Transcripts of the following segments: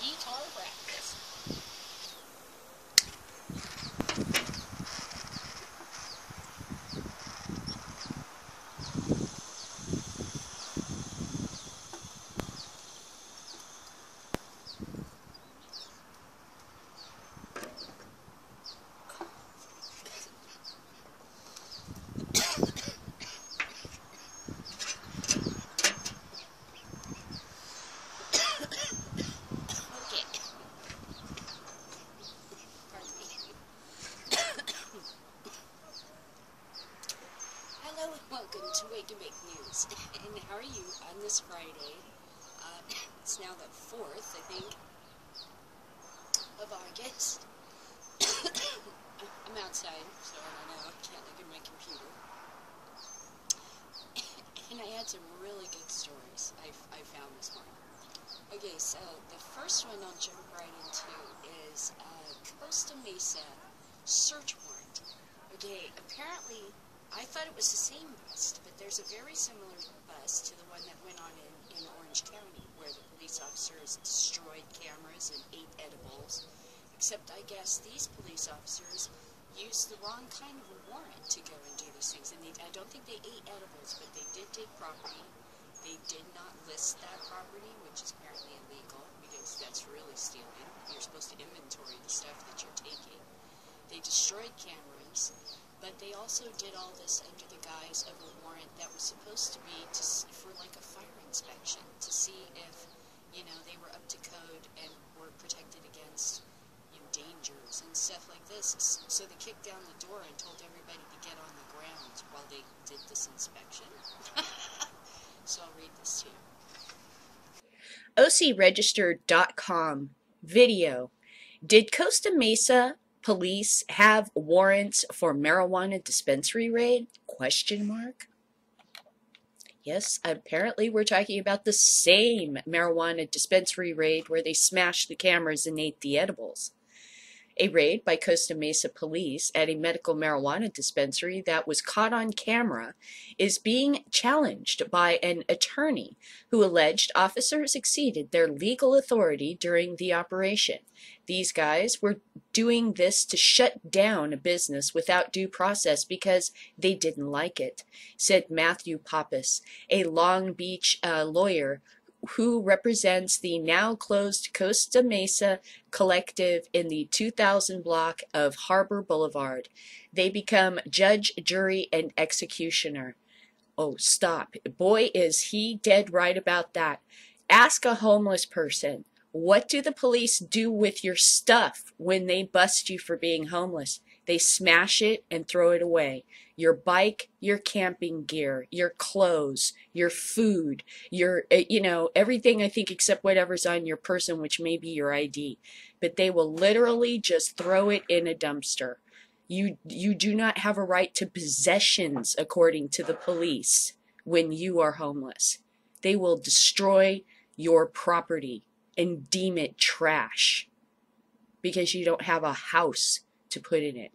guitar practice. Hello and welcome to Wake and Bake News. And how are you on this Friday? It's now the 4th, I think, of August. I'm outside, so I don't know. I can't look at my computer. And I had some really good stories I found this morning. Okay, so the first one I'll jump right into is Costa Mesa search warrant. Okay, apparently I thought it was the same bust, but there's a very similar bust to the one that went on in Orange County, where the police officers destroyed cameras and ate edibles. Except I guess these police officers used the wrong kind of a warrant to go and do these things. And I don't think they ate edibles, but they did take property. They did not list that property, which is apparently illegal, because that's really stealing. You're supposed to inventory the stuff that you're taking. They destroyed cameras. But they also did all this under the guise of a warrant that was supposed to be for like a fire inspection, to see if, they were up to code and were protected against, dangers and stuff like this. So they kicked down the door and told everybody to get on the ground while they did this inspection. So I'll read this to you. OCRegister.com video. Did Costa Mesa police have warrants for marijuana dispensary raid? Question mark. Yes, apparently we're talking about the same marijuana dispensary raid where they smashed the cameras and ate the edibles. A raid by Costa Mesa police at a medical marijuana dispensary that was caught on camera is being challenged by an attorney who alleged officers exceeded their legal authority during the operation. These guys were doing this to shut down a business without due process because they didn't like it, said Matthew Pappas, a Long Beach lawyer who represents the now closed Costa Mesa collective in the 2000 block of Harbor Boulevard. They become judge, jury, and executioner. Oh, stop. Boy, is he dead right about that. Ask a homeless person, what do the police do with your stuff when they bust you for being homeless? They smash it and throw it away. Your bike, your camping gear, your clothes, your food, your, everything I think except whatever's on your person, which may be your ID. But they will literally just throw it in a dumpster. You do not have a right to possessions according to the police when you are homeless. They will destroy your property and deem it trash because you don't have a house to put in it.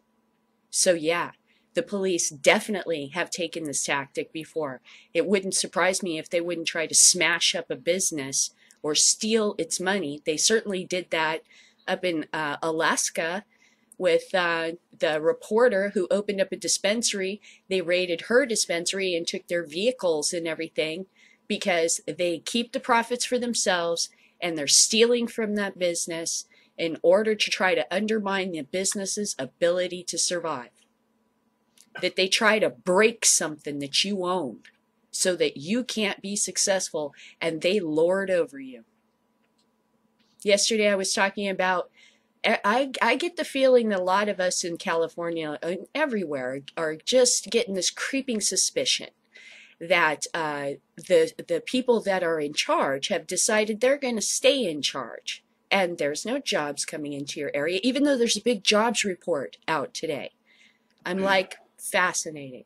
So yeah, the police definitely have taken this tactic before. It wouldn't surprise me if they wouldn't try to smash up a business or steal its money. They certainly did that up in Alaska with the reporter who opened up a dispensary. They raided her dispensary and took their vehicles and everything because they keep the profits for themselves and they're stealing from that business in order to try to undermine the business's ability to survive. That they try to break something that you own so that you can't be successful and they lord over you. Yesterday I was talking about, I get the feeling that a lot of us in California and everywhere are just getting this creeping suspicion that the people that are in charge have decided they're going to stay in charge. And there's no jobs coming into your area, even though there's a big jobs report out today. I'm like, fascinating.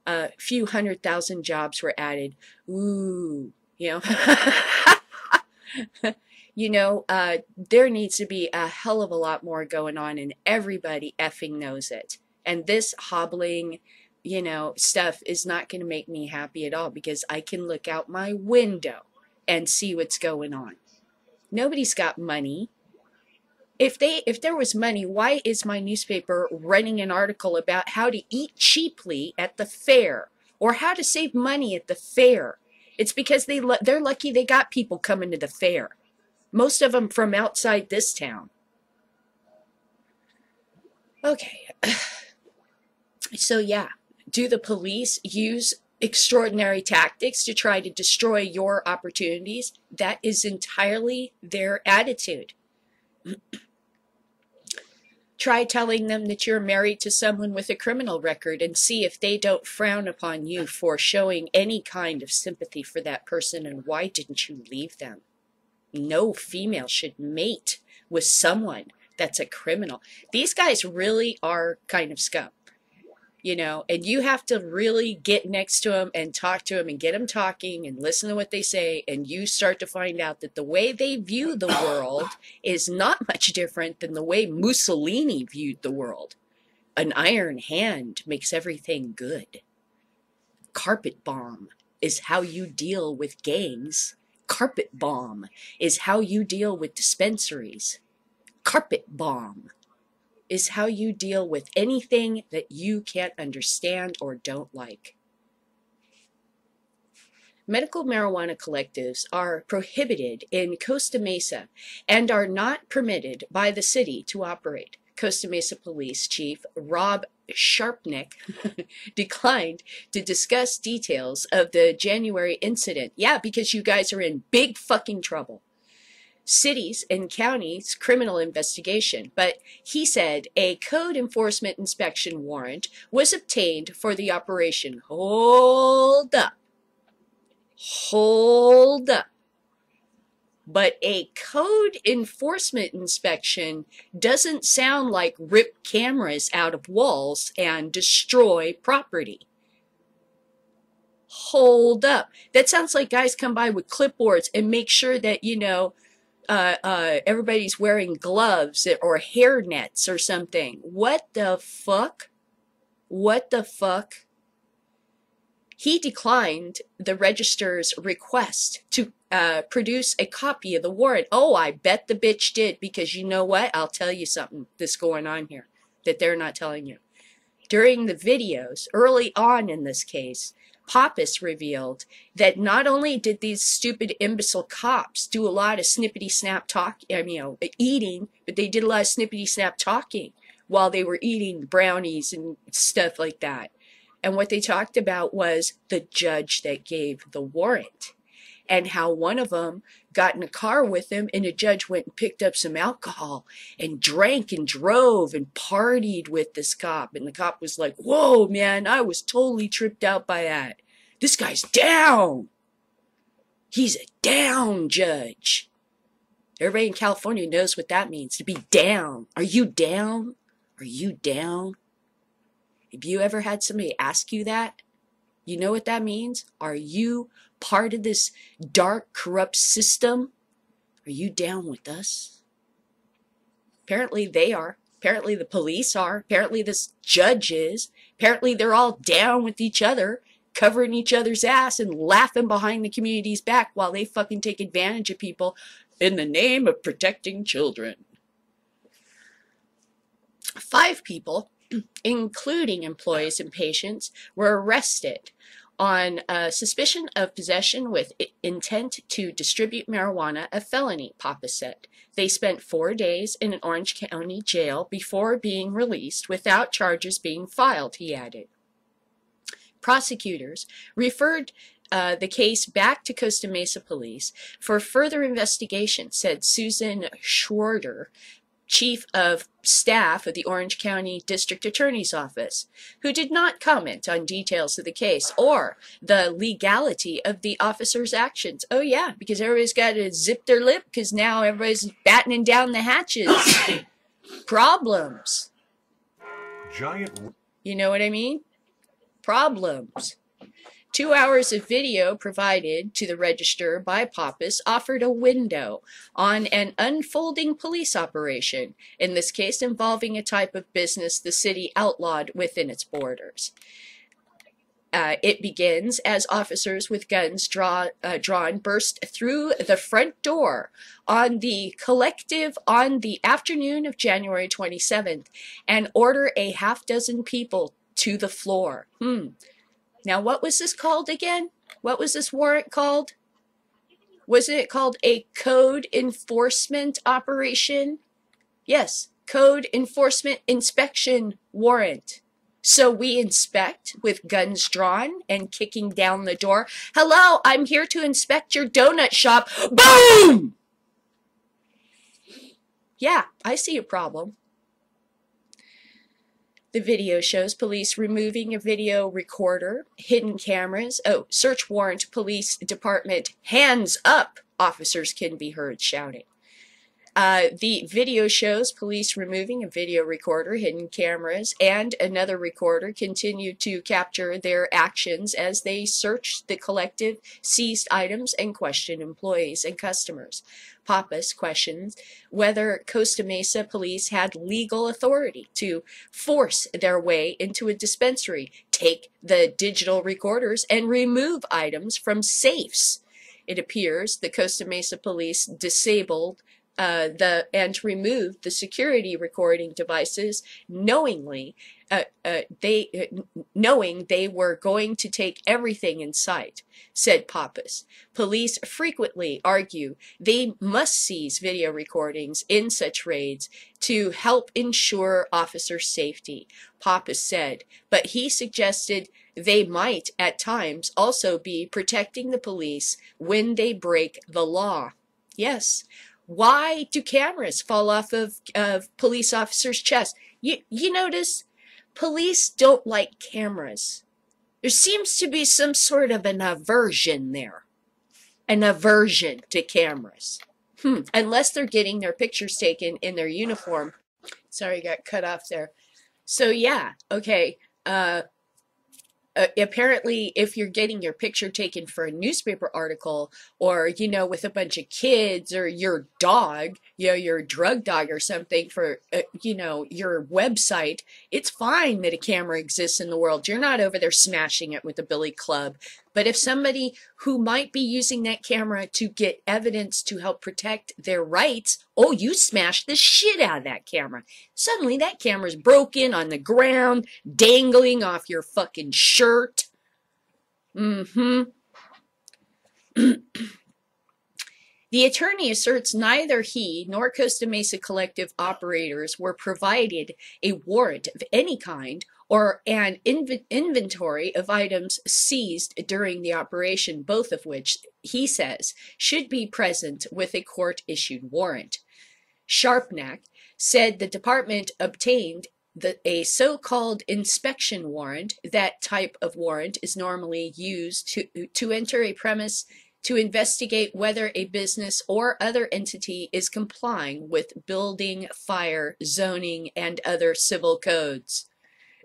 A few 100,000 jobs were added. Ooh, there needs to be a hell of a lot more going on, and everybody effing knows it. And this hobbling, stuff is not going to make me happy at all because I can look out my window and see what's going on. Nobody's got money. If there was money, why is my newspaper running an article about how to eat cheaply at the fair or how to save money at the fair? It's because they're lucky they got people coming to the fair. Most of them from outside this town. Okay. So yeah, do the police use extraordinary tactics to try to destroy your opportunities? That is entirely their attitude. Try telling them that you're married to someone with a criminal record and see if they don't frown upon you for showing any kind of sympathy for that person, and why didn't you leave them? No female should mate with someone that's a criminal. These guys really are kind of scum, you know, and you have to really get next to them and talk to them and get them talking and listen to what they say, and you start to find out that the way they view the world is not much different than the way Mussolini viewed the world. An iron hand makes everything good. Carpet bomb is how you deal with gangs. Carpet bomb is how you deal with dispensaries. Carpet bomb is how you deal with anything that you can't understand or don't like. Medical marijuana collectives are prohibited in Costa Mesa and are not permitted by the city to operate. Costa Mesa Police Chief Rob Sharpnick declined to discuss details of the January incident. Yeah, because you guys are in big fucking trouble. Cities and counties criminal investigation, but he said a code enforcement inspection warrant was obtained for the operation. Hold up. Hold up. But a code enforcement inspection doesn't sound like rip cameras out of walls and destroy property. Hold up. That sounds like guys come by with clipboards and make sure that, you know, everybody's wearing gloves or hair nets or something. What the fuck? What the fuck? He declined the registrar's request to produce a copy of the warrant. Oh, I bet the bitch did, because you know what? I'll tell you something that's going on here that they're not telling you. During the videos, early on in this case, Pappas revealed that not only did these stupid imbecile cops do a lot of snippety-snap eating, but they did a lot of snippety-snap talking while they were eating brownies and stuff like that. And what they talked about was the judge that gave the warrant, and how one of them got in a car with him, and the judge went and picked up some alcohol and drank and drove and partied with this cop. And the cop was like, whoa, man, I was totally tripped out by that. This guy's down. He's a down judge. Everybody in California knows what that means, to be down. Are you down? Are you down? Have you ever had somebody ask you that? You know what that means? Are you part of this dark, corrupt system? Are you down with us? Apparently they are. Apparently the police are. Apparently this judge is. Apparently they're all down with each other, covering each other's ass and laughing behind the community's back while they fucking take advantage of people in the name of protecting children. 5 people, including employees and patients, were arrested on suspicion of possession with intent to distribute marijuana, a felony, Pappas said. They spent 4 days in an Orange County jail before being released without charges being filed, he added. Prosecutors referred the case back to Costa Mesa Police for further investigation, said Susan Schroeder, Chief of Staff of the Orange County District Attorney's Office, who did not comment on details of the case or the legality of the officer's actions. Oh yeah, because everybody's got to zip their lip because now everybody's battening down the hatches. Problems. Giant. You know what I mean? Problems. 2 hours of video provided to the Register by Pappas offered a window on an unfolding police operation, in this case involving a type of business the city outlawed within its borders. It begins as officers with guns drawn burst through the front door on the afternoon of January 27th and order a half dozen people to the floor. Now, what was this called again? What was this warrant called? Wasn't it called a code enforcement operation? Yes, code enforcement inspection warrant. So we inspect with guns drawn and kicking down the door. Hello, I'm here to inspect your donut shop. Boom! Yeah, I see a problem. The video shows police removing a video recorder, hidden cameras. Oh, search warrant, police department, hands up, officers can be heard shouting. The video shows police removing a video recorder, hidden cameras, and another recorder continue to capture their actions as they search the collective seized items and question employees and customers. Pappas questions whether Costa Mesa police had legal authority to force their way into a dispensary, take the digital recorders, and remove items from safes. It appears the Costa Mesa police disabled and removed the security recording devices knowing they were going to take everything in sight, said Pappas. Police frequently argue they must seize video recordings in such raids to help ensure officer safety, Pappas said, but he suggested they might at times also be protecting the police when they break the law. Yes. Why do cameras fall off of police officers' chests? You notice police don't like cameras. There seems to be some sort of an aversion there. An aversion to cameras. Unless they're getting their pictures taken in their uniform. Sorry, got cut off there. So yeah, okay. Apparently, if you're getting your picture taken for a newspaper article or, with a bunch of kids or your dog, your drug dog or something for, your website, it's fine that a camera exists in the world. You're not over there smashing it with a billy club. But if somebody who might be using that camera to get evidence to help protect their rights, oh, you smashed the shit out of that camera. Suddenly that camera's broken on the ground, dangling off your fucking shirt. The attorney asserts neither he nor Costa Mesa Collective operators were provided a warrant of any kind or an inventory of items seized during the operation, both of which, he says, should be present with a court-issued warrant. Sharpnack said the department obtained a so-called inspection warrant. That type of warrant is normally used to enter a premise to investigate whether a business or other entity is complying with building, fire, zoning, and other civil codes.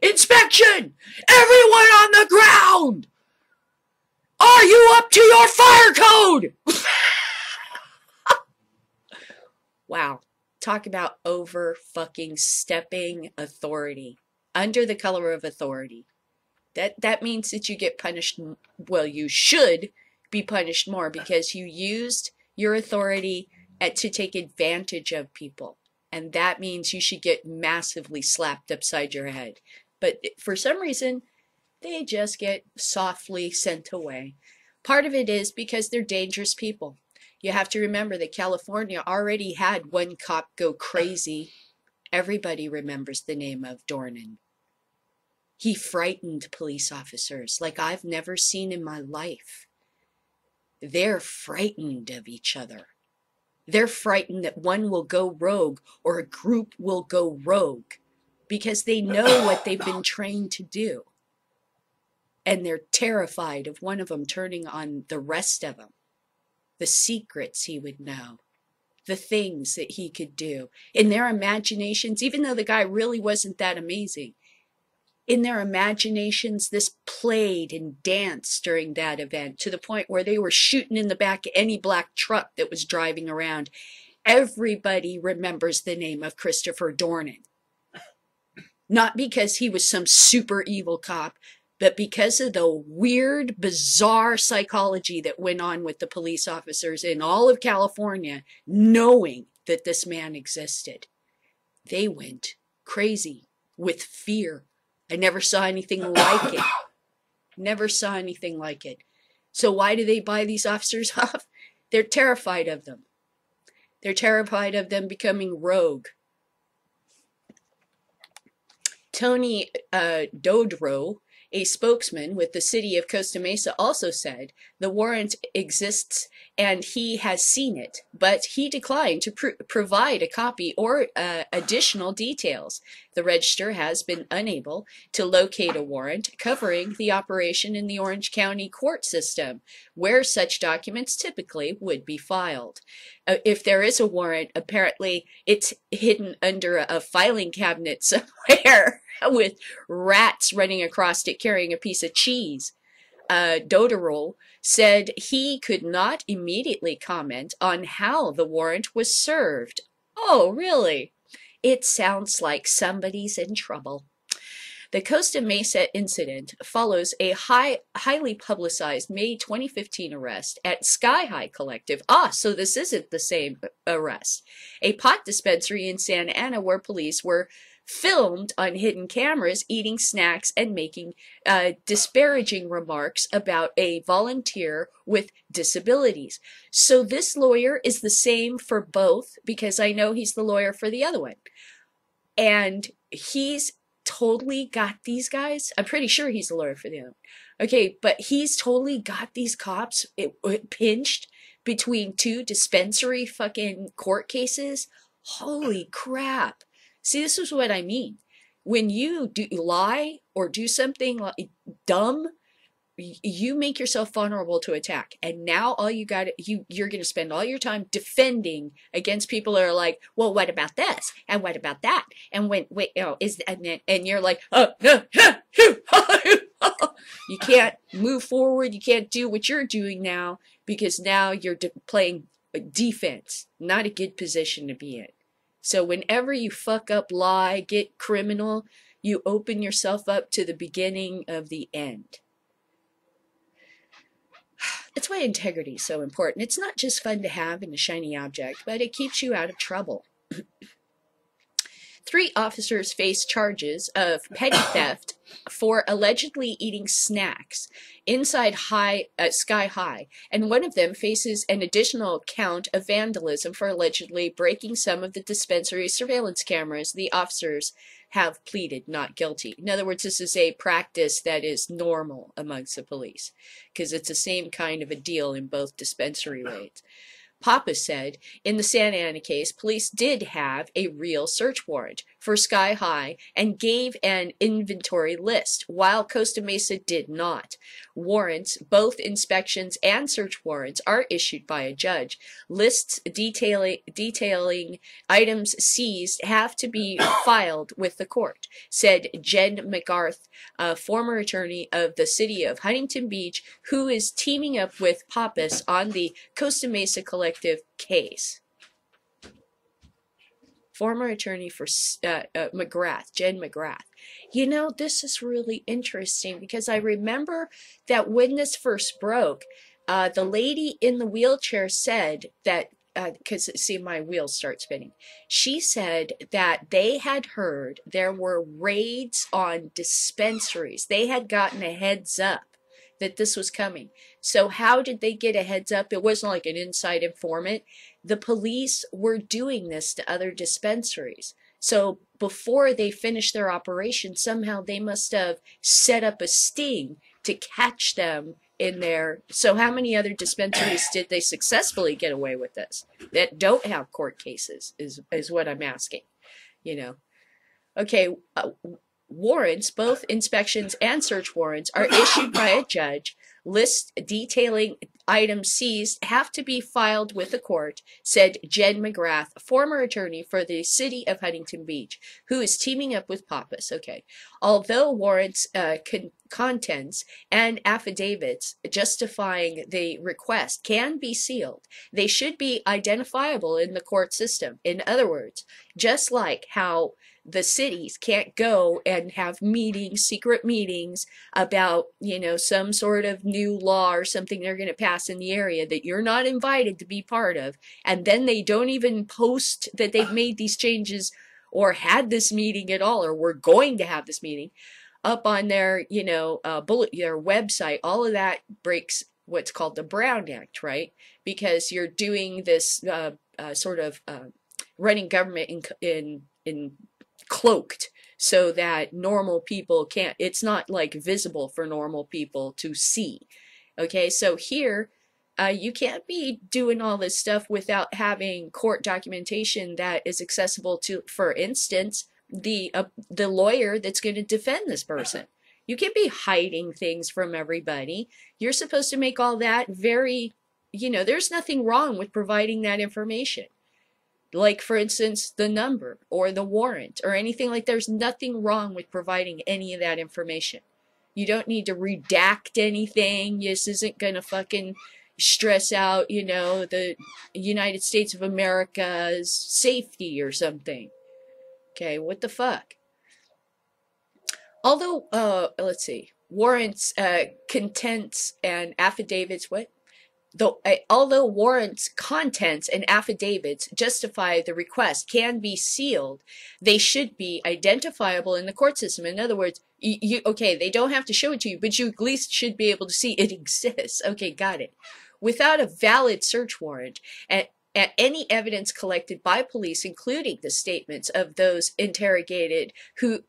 Inspection! Everyone on the ground! Are you up to your fire code? Wow. Talk about over-fucking-stepping authority. Under the color of authority. That means that you get punished. Well, you should be punished more because you used your authority to take advantage of people. And that means you should get massively slapped upside your head. But for some reason, they just get softly sent away. Part of it is because they're dangerous people. You have to remember that California already had one cop go crazy. Everybody remembers the name of Dornan. He frightened police officers like I've never seen in my life. They're frightened of each other. They're frightened that one will go rogue or a group will go rogue because they know what they've been trained to do. And they're terrified of one of them turning on the rest of them. The secrets he would know. The things that he could do. In their imaginations, even though the guy really wasn't that amazing, in their imaginations, this played and danced during that event to the point where they were shooting in the back of any black truck that was driving around. Everybody remembers the name of Christopher Dornan. Not because he was some super evil cop, But because of the weird, bizarre psychology that went on with the police officers in all of California, knowing that this man existed, they went crazy with fear. I never saw anything like it. Never saw anything like it. So why do they buy these officers off? They're terrified of them. They're terrified of them becoming rogue. Tony Dodro, a spokesman with the city of Costa Mesa, also said the warrant exists and he has seen it, but he declined to provide a copy or additional details. The register has been unable to locate a warrant covering the operation in the Orange County court system, where such documents typically would be filed. If there is a warrant, apparently it's hidden under a filing cabinet somewhere with rats running across it carrying a piece of cheese. Dodorol said he could not immediately comment on how the warrant was served. Oh, really? It sounds like somebody's in trouble. The Costa Mesa incident follows a highly publicized May 2015 arrest at Sky High Collective. So this isn't the same arrest. A pot dispensary in Santa Ana where police were filmed on hidden cameras eating snacks and making disparaging remarks about a volunteer with disabilities. So this lawyer is the same for both, because I know he's the lawyer for the other one. And he's totally got these guys. I'm pretty sure he's the lawyer for the other one. Okay, but he's totally got these cops pinched between two dispensary fucking court cases. Holy crap. See, this is what I mean. When you lie or do something dumb, you make yourself vulnerable to attack. And now all you got, you're going to spend all your time defending against people that are like, well, what about this? And what about that? And and you're like, oh, no, you can't move forward. You can't do what you're doing now, because now you're playing defense, not a good position to be in. So whenever you fuck up, lie, get criminal, you open yourself up to the beginning of the end. That's why integrity is so important. It's not just fun to have in a shiny object, but it keeps you out of trouble. 3 officers face charges of petty theft for allegedly eating snacks inside Sky High, and one of them faces an additional count of vandalism for allegedly breaking some of the dispensary surveillance cameras. The officers have pleaded not guilty. In other words, this is a practice that is normal amongst the police, because it's the same kind of a deal in both dispensary raids. Papa said, in the Santa Ana case, police did have a real search warrant for Sky High and gave an inventory list, while Costa Mesa did not. Warrants, both inspections and search warrants, are issued by a judge. Lists detailing items seized have to be filed with the court, said Jen McGarth, a former attorney of the city of Huntington Beach, who is teaming up with Pappas on the Costa Mesa Collective case. Former attorney for McGrath, Jen McGrath. You know, this is really interesting, because I remember that when this first broke, the lady in the wheelchair said that, because see, my wheels start spinning. She said that they had heard there were raids on dispensaries. They had gotten a heads up that this was coming. So how did they get a heads up? It wasn't like an inside informant. The police were doing this to other dispensaries. So before they finished their operation, somehow they must have set up a sting to catch them in there. So how many other dispensaries did they successfully get away with this that don't have court cases is what I'm asking, you know. Okay, warrants, both inspections and search warrants, are issued by a judge. Lists detailing items seized have to be filed with the court, said Jen McGrath, former attorney for the city of Huntington Beach, who is teaming up with Pappas. Okay. Although warrants, contents, and affidavits justifying the request can be sealed, they should be identifiable in the court system. In other words, just like how the cities can't go and have meetings, secret meetings about, some sort of new law or something they're going to pass in the area that you're not invited to be part of. And then they don't even post that they've made these changes or had this meeting at all, or we're going to have this meeting up on their, their website. All of that breaks what's called the Brown Act, right? Because you're doing this sort of running government in cloaked, so that normal people can't, it's not like visible for normal people to see. Okay, so here you can't be doing all this stuff without having court documentation that is accessible to, for instance, the lawyer that's going to defend this person. You can't be hiding things from everybody. You're supposed to make all that very, there's nothing wrong with providing that information. Like, for instance, the number or the warrant or anything like, there's nothing wrong with providing any of that information. You don't need to redact anything. This isn't going to fucking stress out, the United States of America's safety or something. Okay, what the fuck? Although, let's see, warrants, contents, and affidavits, although warrants, contents, and affidavits justify the request can be sealed, they should be identifiable in the court system. In other words, okay, they don't have to show it to you, but you at least should be able to see it exists. Okay, got it. Without a valid search warrant, any evidence collected by police, including the statements of those interrogated who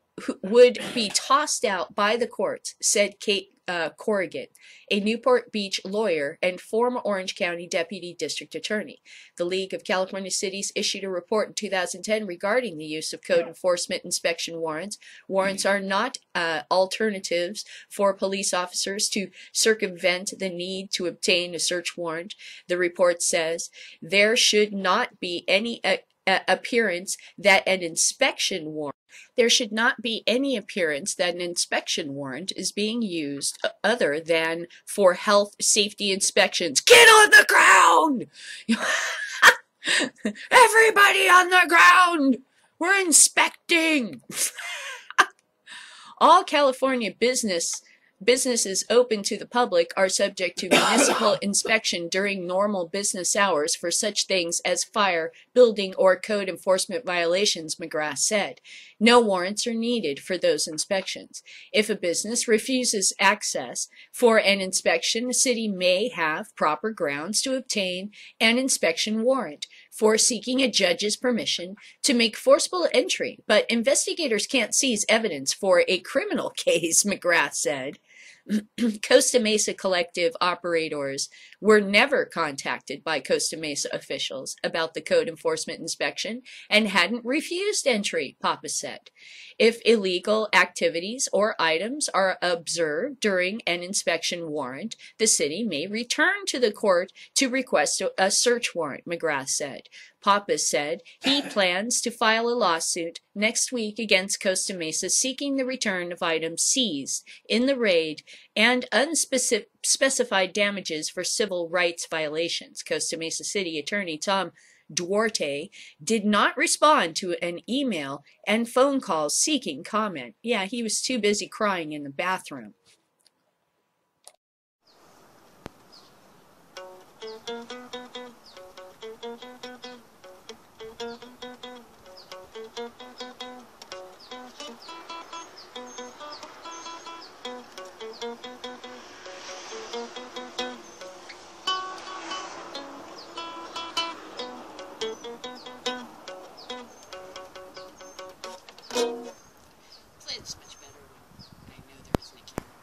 would be tossed out by the courts, said Kate Corrigan, a Newport Beach lawyer and former Orange County Deputy District Attorney. The League of California Cities issued a report in 2010 regarding the use of code enforcement inspection warrants. Warrants are not alternatives for police officers to circumvent the need to obtain a search warrant. The report says there should not be any appearance that an inspection warrant is being used other than for health safety inspections. Get on the ground! Everybody on the ground! We're inspecting! All California businesses open to the public are subject to municipal inspection during normal business hours for such things as fire, building, or code enforcement violations, McGrath said. No warrants are needed for those inspections. If a business refuses access for an inspection, the city may have proper grounds to obtain an inspection warrant for seeking a judge's permission to make forcible entry, but investigators can't seize evidence for a criminal case, McGrath said. Costa Mesa collective operators were never contacted by Costa Mesa officials about the code enforcement inspection and hadn't refused entry, Papa said. If illegal activities or items are observed during an inspection warrant, the city may return to the court to request a search warrant, McGrath said. Papa said he plans to file a lawsuit next week against Costa Mesa seeking the return of items seized in the raid and unspecified damages for civil rights violations. Costa Mesa City Attorney Tom Duarte did not respond to an email and phone calls seeking comment. Yeah, he was too busy crying in the bathroom. Play this much better when I know there isn't a camera.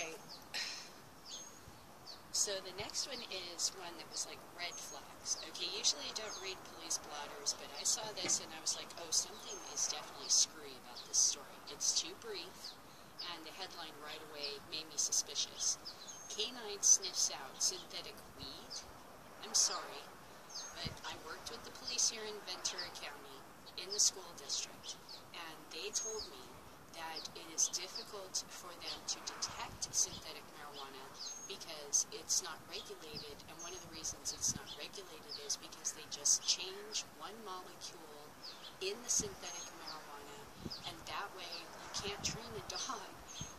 Okay, so the next one is one that was like red flags. Okay, usually I don't read police blotters, but I saw this and I was like, oh, something is definitely screwy about this story. It's too brief, and the headline right away made me suspicious. Canine sniffs out synthetic weed. I'm sorry, but I worked with the police here in Ventura County in the school district, and they told me that it is difficult for them to detect synthetic marijuana because it's not regulated, and one of the reasons it's not regulated is because they just change one molecule in the synthetic marijuana, and that way you can't train a dog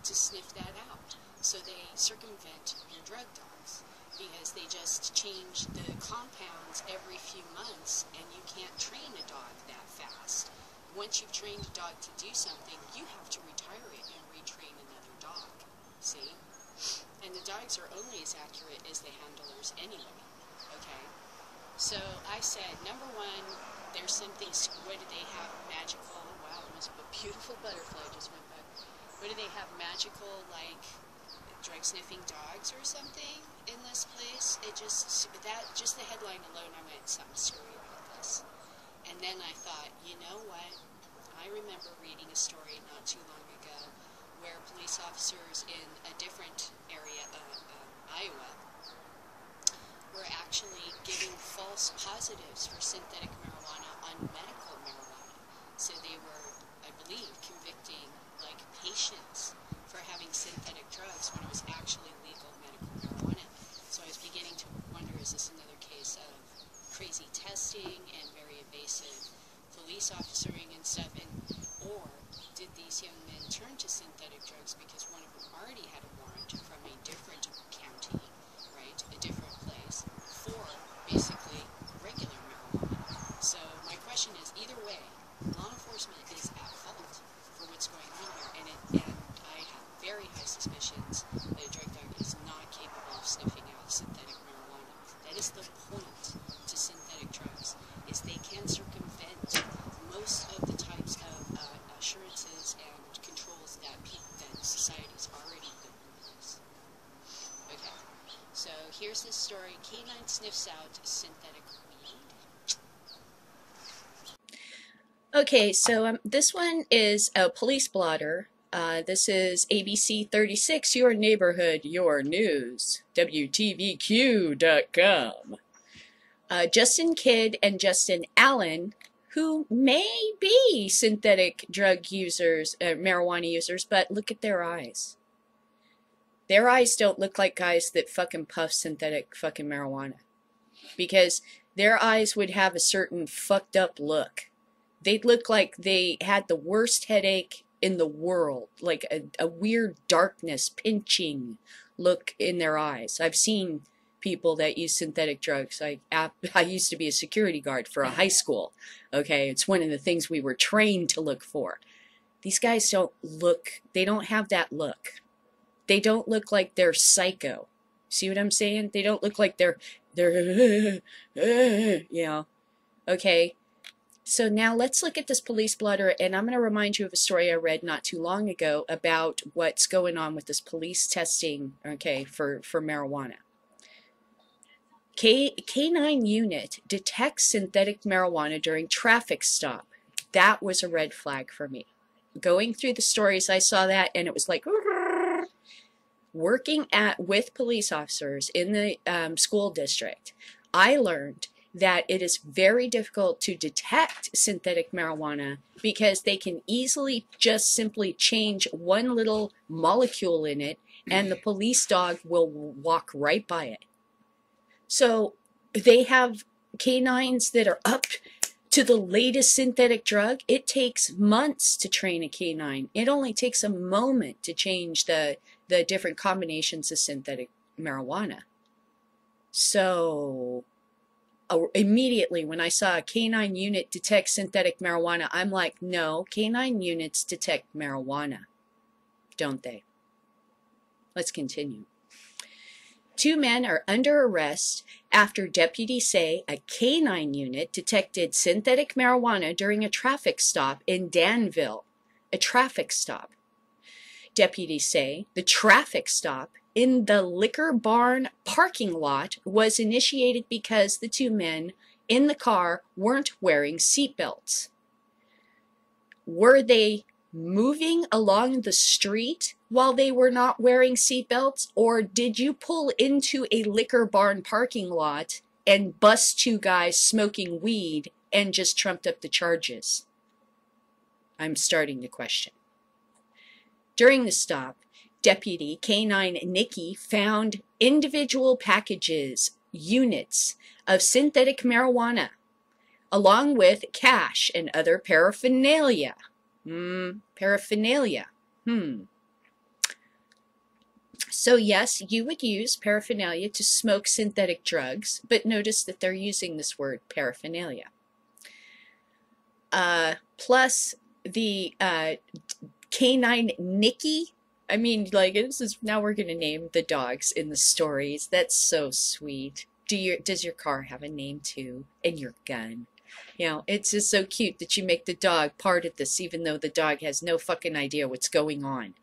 to sniff that out. So they circumvent your drug dogs because they just change the compounds every few months, and you can't train a dog that fast. Once you've trained a dog to do something, you have to retire it and retrain another dog. See? And the dogs are only as accurate as the handlers anyway. Okay? So I said, number one, there's something, what do they have magical? Wow, almost a beautiful butterfly just went by. What do they have magical, like, drug-sniffing dogs or something in this place? It just, just the headline alone, I went, something screwy about this. And then I thought, you know what? I remember reading a story not too long ago where police officers in a different area, Iowa, were actually giving false positives for synthetic marijuana on medical marijuana. So they were, I believe, convicting, like, patients for having synthetic drugs when it was actually legal medical marijuana. So I was beginning to wonder, is this another case of crazy testing and very invasive police officering and stuff, or did these young men turn to synthetic drugs because one of them already had a warrant from a different county, right, a different place, for basically regular marijuana? So my question is, either way, law enforcement is at fault for what's going on here, and I have very high suspicions that a drug dog is not capable of sniffing out synthetic marijuana. That is the point to synthetic drugs, is they can circumvent most of the types of assurances and controls that society's already put in place. Okay, so here's this story. Canine sniffs out synthetic weed. Okay, so this one is a police blotter. This is ABC 36, Your Neighborhood, Your News, WTVQ.com. Justin Kidd and Justin Allen, who may be synthetic drug users, marijuana users, but look at their eyes. Their eyes don't look like guys that fucking puff synthetic fucking marijuana. Because their eyes would have a certain fucked up look. They'd look like they had the worst headache in the world. Like a weird darkness, pinching look in their eyes. I've seen people that use synthetic drugs. I used to be a security guard for a high school. Okay, it's one of the things we were trained to look for. These guys don't look, they don't have that look. They don't look like they're psycho. See what I'm saying? They don't look like they're you know. Okay, so now let's look at this police blotter, and I'm going to remind you of a story I read not too long ago about what's going on with this police testing, okay, for marijuana. K9 unit detects synthetic marijuana during traffic stop. That was a red flag for me. Going through the stories, I saw that, and it was like, working with police officers in the school district, I learned that it is very difficult to detect synthetic marijuana because they can easily just simply change one little molecule in it, and the police dog will walk right by it. So they have canines that are up to the latest synthetic drug. It takes months to train a canine. It only takes a moment to change the different combinations of synthetic marijuana. So immediately when I saw a canine unit detect synthetic marijuana, I'm like, no, canine units detect marijuana, don't they? Let's continue. 2 men are under arrest after deputies say a canine unit detected synthetic marijuana during a traffic stop in Danville. A traffic stop. Deputies say the traffic stop in the liquor barn parking lot was initiated because the two men in the car weren't wearing seatbelts. Were they moving along the street while they were not wearing seatbelts, or did you pull into a liquor barn parking lot and bust two guys smoking weed and just trumped up the charges? I'm starting to question. During the stop, Deputy K9 Nikki found individual packages, units of synthetic marijuana, along with cash and other paraphernalia. Paraphernalia. So yes, you would use paraphernalia to smoke synthetic drugs, but notice that they're using this word paraphernalia. Plus the K9 Nikki. I mean, like, this is, now we're going to name the dogs in the stories. That's so sweet. Does your car have a name too? And your gun? You know, it's just so cute that you make the dog part of this, even though the dog has no fucking idea what's going on.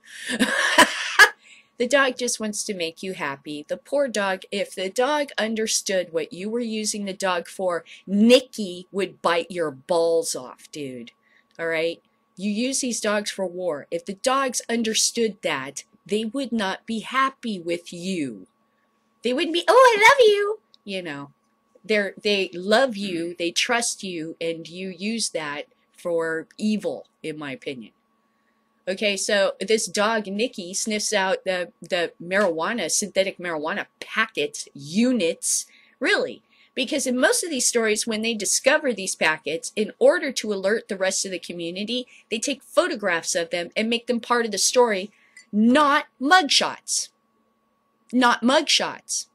The dog just wants to make you happy. The poor dog, if the dog understood what you were using the dog for, Nikki would bite your balls off, dude. All right? You use these dogs for war. If the dogs understood that, they would not be happy with you. They wouldn't be, oh, I love you. You know, they love you, they trust you, and you use that for evil, in my opinion. Okay, so this dog, Nikki, sniffs out the marijuana, synthetic marijuana packets, units, really. Because in most of these stories, when they discover these packets, in order to alert the rest of the community, they take photographs of them and make them part of the story, not mugshots. Not mugshots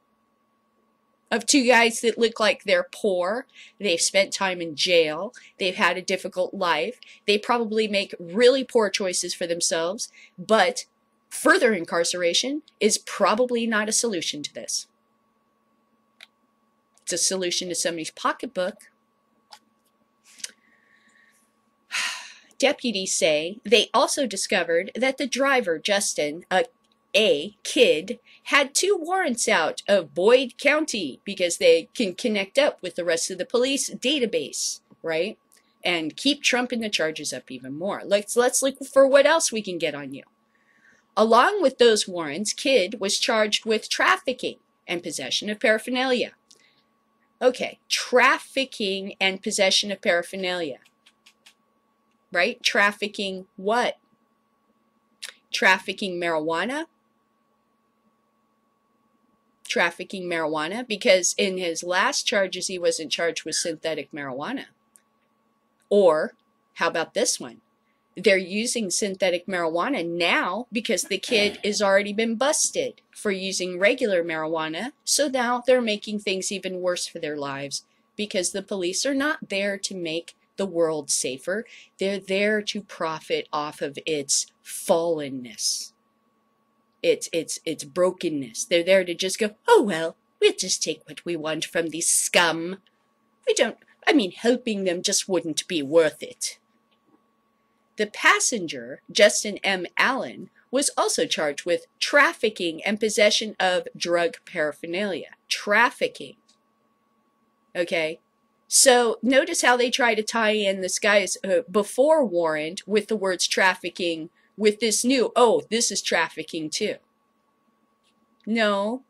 of two guys that look like they're poor, they've spent time in jail, they've had a difficult life, they probably make really poor choices for themselves, but further incarceration is probably not a solution to this. It's a solution to somebody's pocketbook. Deputies say they also discovered that the driver, Justin, a kid, had 2 warrants out of Boyd County because they can connect up with the rest of the police database, right? And keep trumping the charges up even more. Let's look for what else we can get on you. Along with those warrants, Kid was charged with trafficking and possession of paraphernalia. Okay, trafficking and possession of paraphernalia. Right? Trafficking what? Trafficking marijuana? Trafficking marijuana, because in his last charges he wasn't charged with synthetic marijuana. Or how about this one? They're using synthetic marijuana now because the kid has already been busted for using regular marijuana, so now they're making things even worse for their lives because the police are not there to make the world safer. They're there to profit off of its fallenness. It's brokenness. They're there to just go, oh, well, we'll just take what we want from these scum. Helping them just wouldn't be worth it. The passenger, Justin M. Allen, was also charged with trafficking and possession of drug paraphernalia. Trafficking. Okay? So notice how they try to tie in this guy's before warrant with the words trafficking with this new, oh, this is trafficking too. No.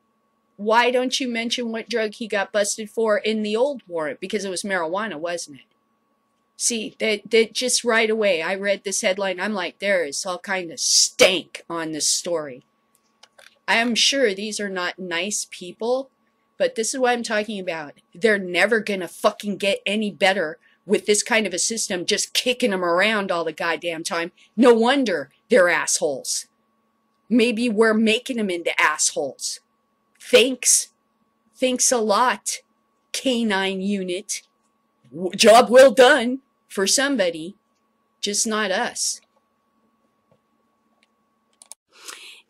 Why don't you mention what drug he got busted for in the old warrant? Because it was marijuana, wasn't it? See, that just right away, I read this headline, I'm like, there is all kind of stank on this story. I am sure these are not nice people, but this is what I'm talking about. They're never gonna fucking get any better with this kind of a system, just kicking them around all the goddamn time. No wonder they're assholes. Maybe we're making them into assholes. Thanks. Thanks a lot, K9 unit. Job well done for somebody, just not us.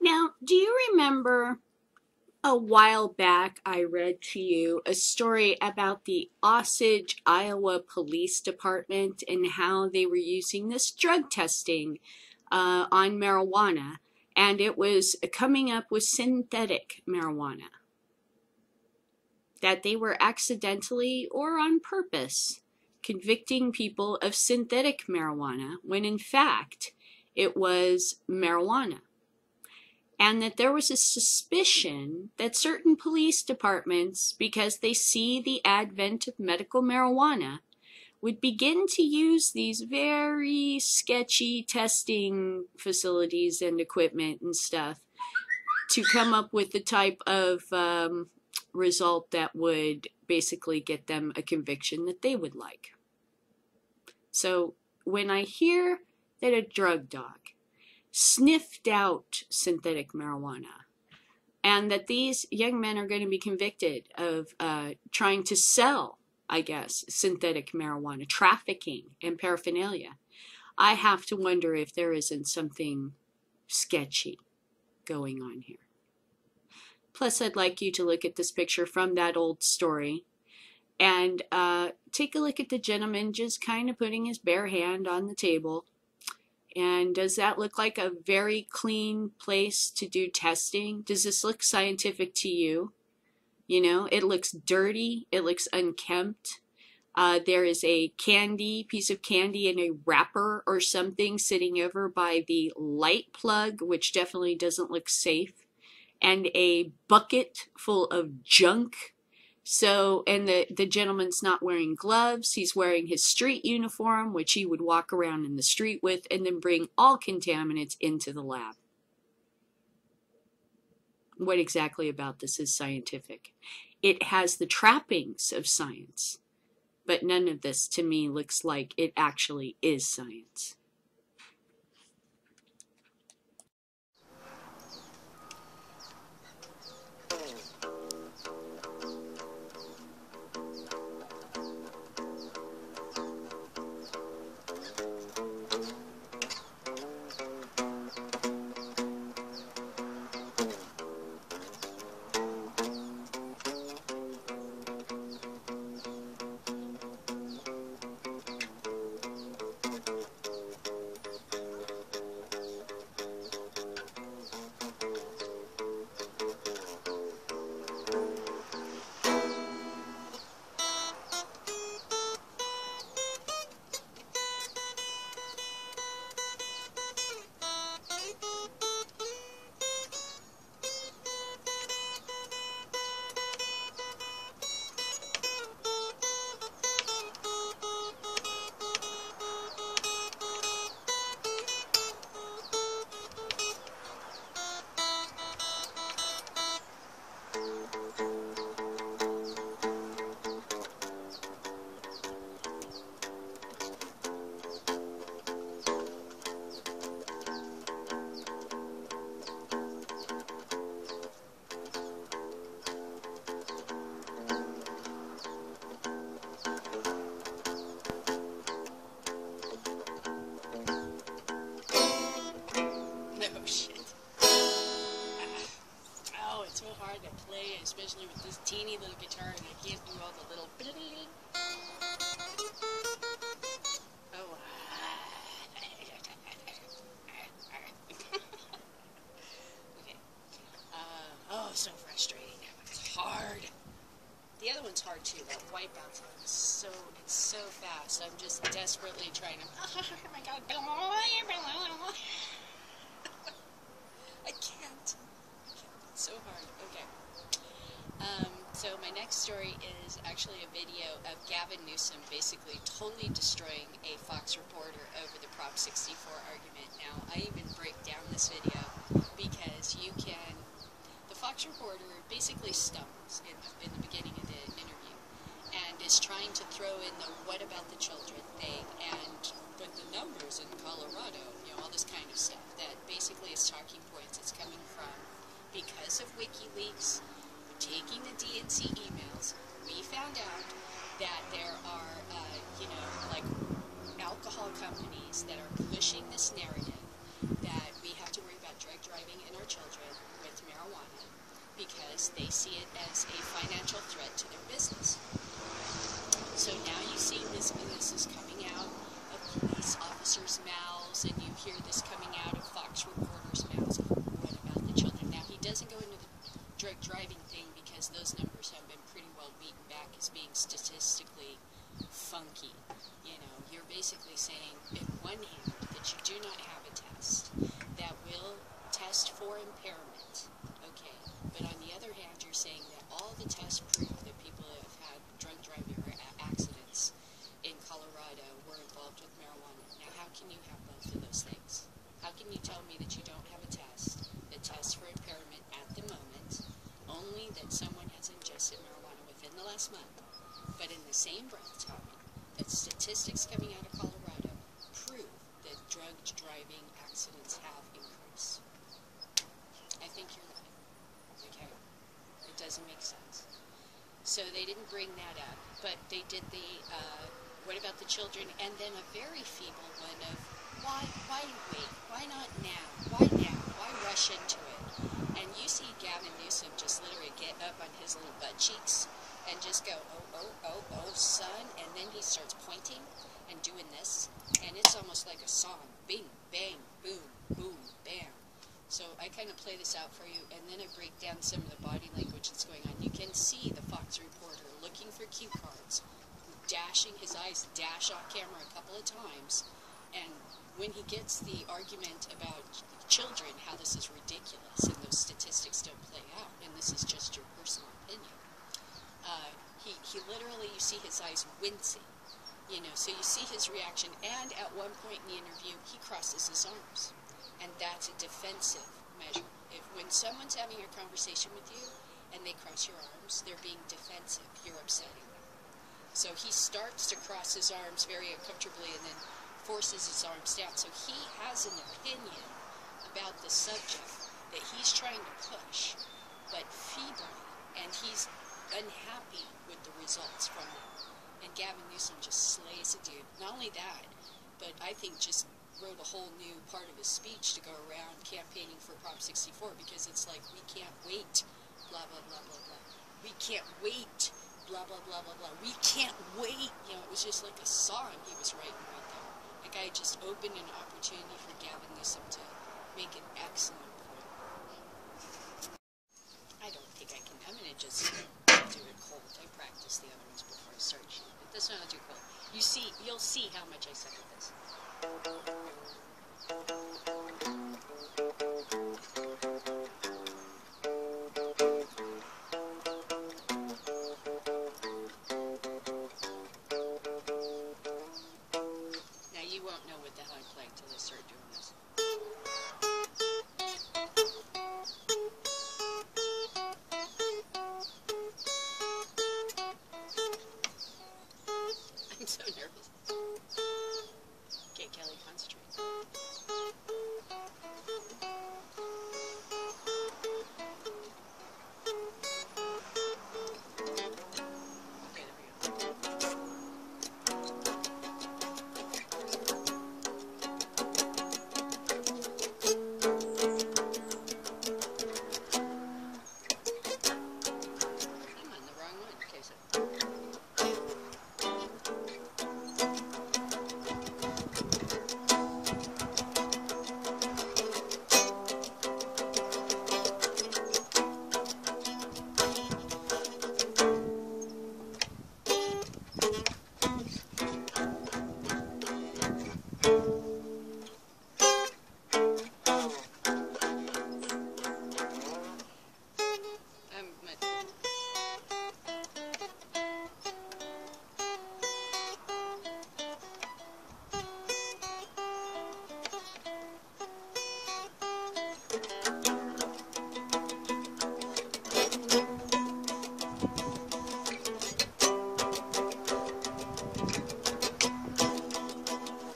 Now, do you remember a while back I read to you a story about the Osage, Iowa Police Department and how they were using this drug testing on marijuana, and it was coming up with synthetic marijuana. That they were accidentally or on purpose convicting people of synthetic marijuana when in fact it was marijuana. And that there was a suspicion that certain police departments, because they see the advent of medical marijuana, would begin to use these very sketchy testing facilities and equipment and stuff to come up with the type of result that would basically get them a conviction that they would like. So when I hear that a drug dog sniffed out synthetic marijuana and that these young men are going to be convicted of trying to sell, I guess, synthetic marijuana, trafficking and paraphernalia, I have to wonder if there isn't something sketchy going on here. Plus, I'd like you to look at this picture from that old story and take a look at the gentleman just kind of putting his bare hand on the table. And does that look like a very clean place to do testing? Does this look scientific to you? You know, it looks dirty. It looks unkempt. There is a piece of candy in a wrapper or something sitting over by the light plug, which definitely doesn't look safe. And a bucket full of junk. So, and the gentleman's not wearing gloves. He's wearing his street uniform, which he would walk around in the street with and then bring all contaminants into the lab. What exactly about this is scientific? It has the trappings of science, but none of this to me looks like it actually is science. Especially with this teeny little guitar, and I can't do all the little bling. Oh, okay. Oh, so frustrating. It's hard. The other one's hard too. That wipeout thing is it's so fast. I'm just desperately trying to. Oh my God! I can't. It's so hard. Okay. So my next story is actually a video of Gavin Newsom basically totally destroying a Fox reporter over the Prop 64 argument. Now, I even break down this video because the Fox reporter basically stumbles in the beginning of the interview and is trying to throw in the what about the children thing and but the numbers in Colorado, all this kind of stuff that basically is talking points. It's coming from because of WikiLeaks, taking the DNC emails, we found out that there are, like alcohol companies that are pushing this narrative that we have to worry about drug driving in our children with marijuana because they see it as a financial threat to their business. So now you see this is coming out of police officers' mouths, and you hear this coming out of Fox reporters' mouths. drug driving thing because those numbers have been pretty well beaten back as being statistically funky. You know, you're basically saying, in one hand, that you do not have a test that will test for impairment, okay, but on the other hand, you're saying that all the tests prove that people that have had drunk driving or accidents in Colorado were involved with marijuana. Now, how can you have both of those things? How can you tell me that you don't have a test that tests for impairment at the moment, only that someone has ingested marijuana within the last month, but in the same breath tell me that statistics coming out of Colorado prove that drug driving accidents have increased? I think you're lying. Okay? It doesn't make sense. So they didn't bring that up, but they did the, what about the children? And then a very feeble one of, why wait? Why not now? Why now? Why rush into it? And you see Gavin Newsom just literally get up on his little butt cheeks and just go, oh, son, and then he starts pointing and doing this, and it's almost like a song. Bing, bang, boom, boom, bam. So I kind of play this out for you, and then I break down some of the body language that's going on. You can see the Fox reporter looking for cue cards, dashing his eyes, dash off camera a couple of times, and when he gets the argument about children, how this is ridiculous, and those statistics don't play out, and this is just your personal opinion, he literally, you see his eyes wincing, you know, so you see his reaction, and at one point in the interview, he crosses his arms. And that's a defensive measure. When someone's having a conversation with you and they cross your arms, they're being defensive. You're upsetting them. So he starts to cross his arms very uncomfortably and then forces his arms down. So he has an opinion about the subject that he's trying to push, but feebly, and he's unhappy with the results from them. And Gavin Newsom just slays a dude. Not only that, but I think just wrote a whole new part of his speech to go around campaigning for Prop 64 because it's like, we can't wait, blah, blah, blah, blah, blah. We can't wait, blah, blah, blah, blah, blah. We can't wait. You know, it was just like a song he was writing right there. The guy just opened an opportunity for Gavin Newsom to make an excellent point. I don't think I can. I'm going to just do it cold. I practiced the other ones before I started shooting, but this one I'll do cold. You'll see how much I suck at this. Now you won't know what the hell I'm playing till I start doing this. I'm so nervous. Okay, Kelly, concentrate. Okay, there we go. I'm on the wrong one. Okay, so.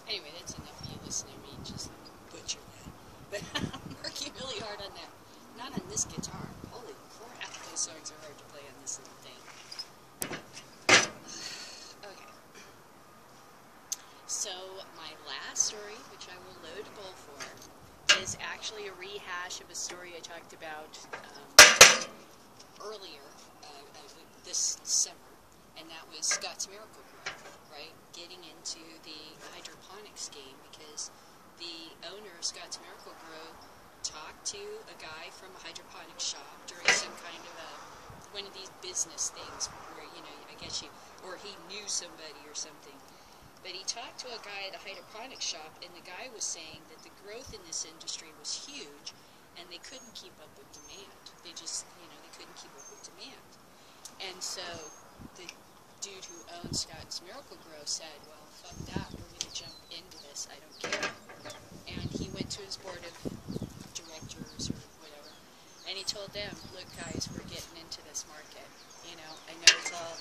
Anyway, that's enough of you listening to me just butcher that. But I'm working really hard on that. Not on this guitar. Holy crap, those songs are hard to play on this little thing. Okay. So, my last story, which I will load a bowl for, is actually a rehash of a story I talked about earlier this summer, and that was Scott's Miracle-Gro, right? Getting into the hydroponics game because the owner of Scott's Miracle-Gro talked to a guy from a hydroponics shop during some kind one of these business things where, you know, I guess or he knew somebody or something. But he talked to a guy at a hydroponics shop, and the guy was saying that the growth in this industry was huge, and they couldn't keep up with demand. They just, you know, they couldn't keep up with demand. And so the dude who owns Scott's Miracle-Gro said, well, fuck that, we're going to jump into this, I don't care. And he went to his board of directors or whatever, and he told them, look guys, we're getting into this market. You know, I know it's all,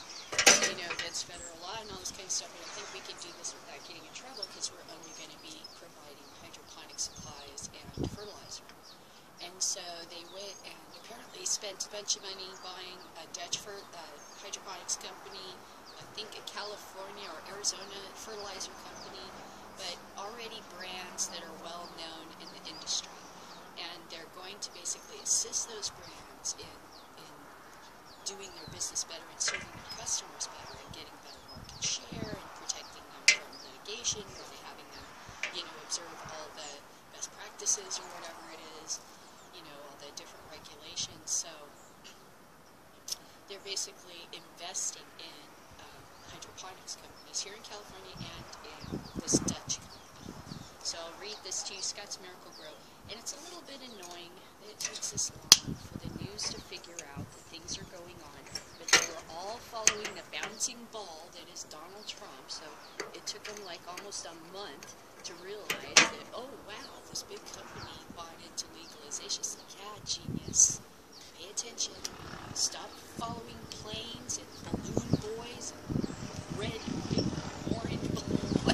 you know, against federal law and all this kind of stuff, but I think we can do this without getting in trouble because we're only going to be providing hydroponic supplies and fertilizer. And so they went and apparently spent a bunch of money buying a Dutch hydroponics company, I think a California or Arizona fertilizer company, but already brands that are well known in the industry. And they're going to basically assist those brands in doing their business better and serving their customers better and getting better market share and protecting them from litigation or having them, you know, observe all the best practices or whatever it is, you know, all the different regulations. So they're basically investing in hydroponics companies here in California and in this Dutch company. So I'll read this to you, Scott's Miracle-Gro, and it's a little bit annoying that it takes this long for the news to figure out that things are going on, but they were all following the bouncing ball that is Donald Trump, so it took them like almost a month to realize that, oh wow, this big company bought into legalization. It's like, yeah, genius, pay attention, stop following planes and balloon boys and red and orange balloons.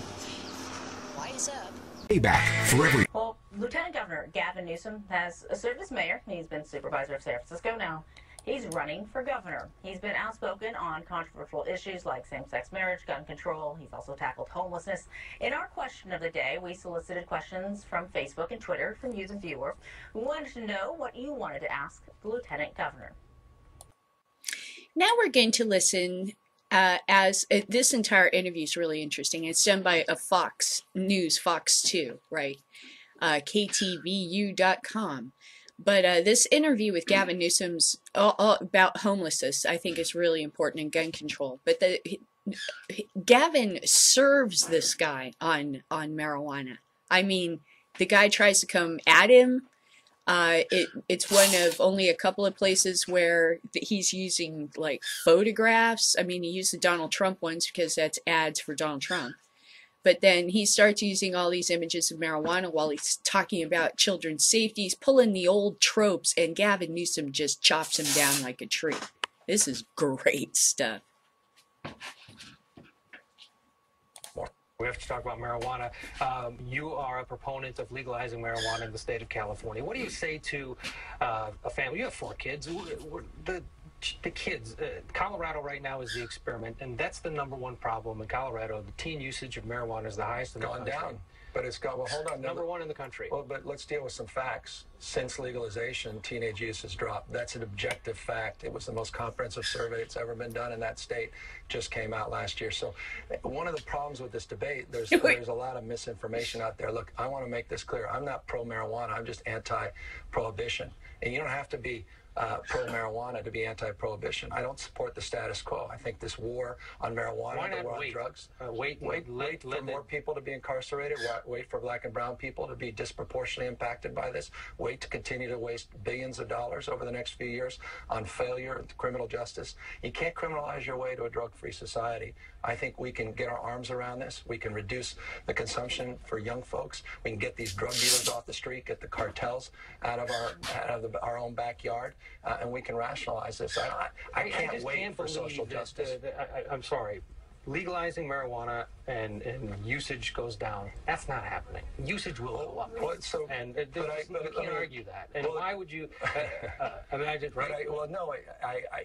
Wise up. Payback for every. Well, Lieutenant Governor Gavin Newsom has served as mayor. He's been supervisor of San Francisco. Now he's running for governor. He's been outspoken on controversial issues like same-sex marriage, gun control. He's also tackled homelessness. In our question of the day, we solicited questions from Facebook and Twitter from you, the viewer, who wanted to know what you wanted to ask the Lieutenant Governor. Now we're going to listen this entire interview is really interesting. It's done by a Fox News, Fox 2, right? KTVU.com. But this interview with Gavin Newsom's all about homelessness, I think, is really important in gun control. But Gavin serves this guy on marijuana. I mean, the guy tries to come at him. It's one of only a couple of places where he's using like photographs. I mean, he used the Donald Trump ones because that's ads for Donald Trump. But then he starts using all these images of marijuana while he's talking about children's safety. He's pulling the old tropes, and Gavin Newsom just chops him down like a tree. This is great stuff. We have to talk about marijuana. You are a proponent of legalizing marijuana in the state of California. What do you say to a family? You have 4 kids. The kids, Colorado right now is the experiment, and that's the #1 problem in Colorado. The teen usage of marijuana is the highest in the country. Gone down. But it's got, well, hold on. #1 in the country. Well, but let's deal with some facts. Since legalization, teenage use has dropped. That's an objective fact. It was the most comprehensive survey that's ever been done in that state. Just came out last year. So one of the problems with this debate, there's a lot of misinformation out there. Look, I want to make this clear. I'm not pro-marijuana. I'm just anti-prohibition. And you don't have to be pro-marijuana to be anti-prohibition. I don't support the status quo. I think this war on marijuana, the war on drugs, wait for more people to be incarcerated, wait for black and brown people to be disproportionately impacted by this, wait to continue to waste billions of dollars over the next few years on failure of criminal justice. You can't criminalize your way to a drug-free society. I think we can get our arms around this. We can reduce the consumption for young folks. We can get these drug dealers off the street, get the cartels out of our own backyard, and we can rationalize this. I can't wait for social justice. I'm sorry. Legalizing marijuana and usage goes down. That's not happening. Usage will go up. Well, so, you can't argue that. And why would you? I mean, I just right.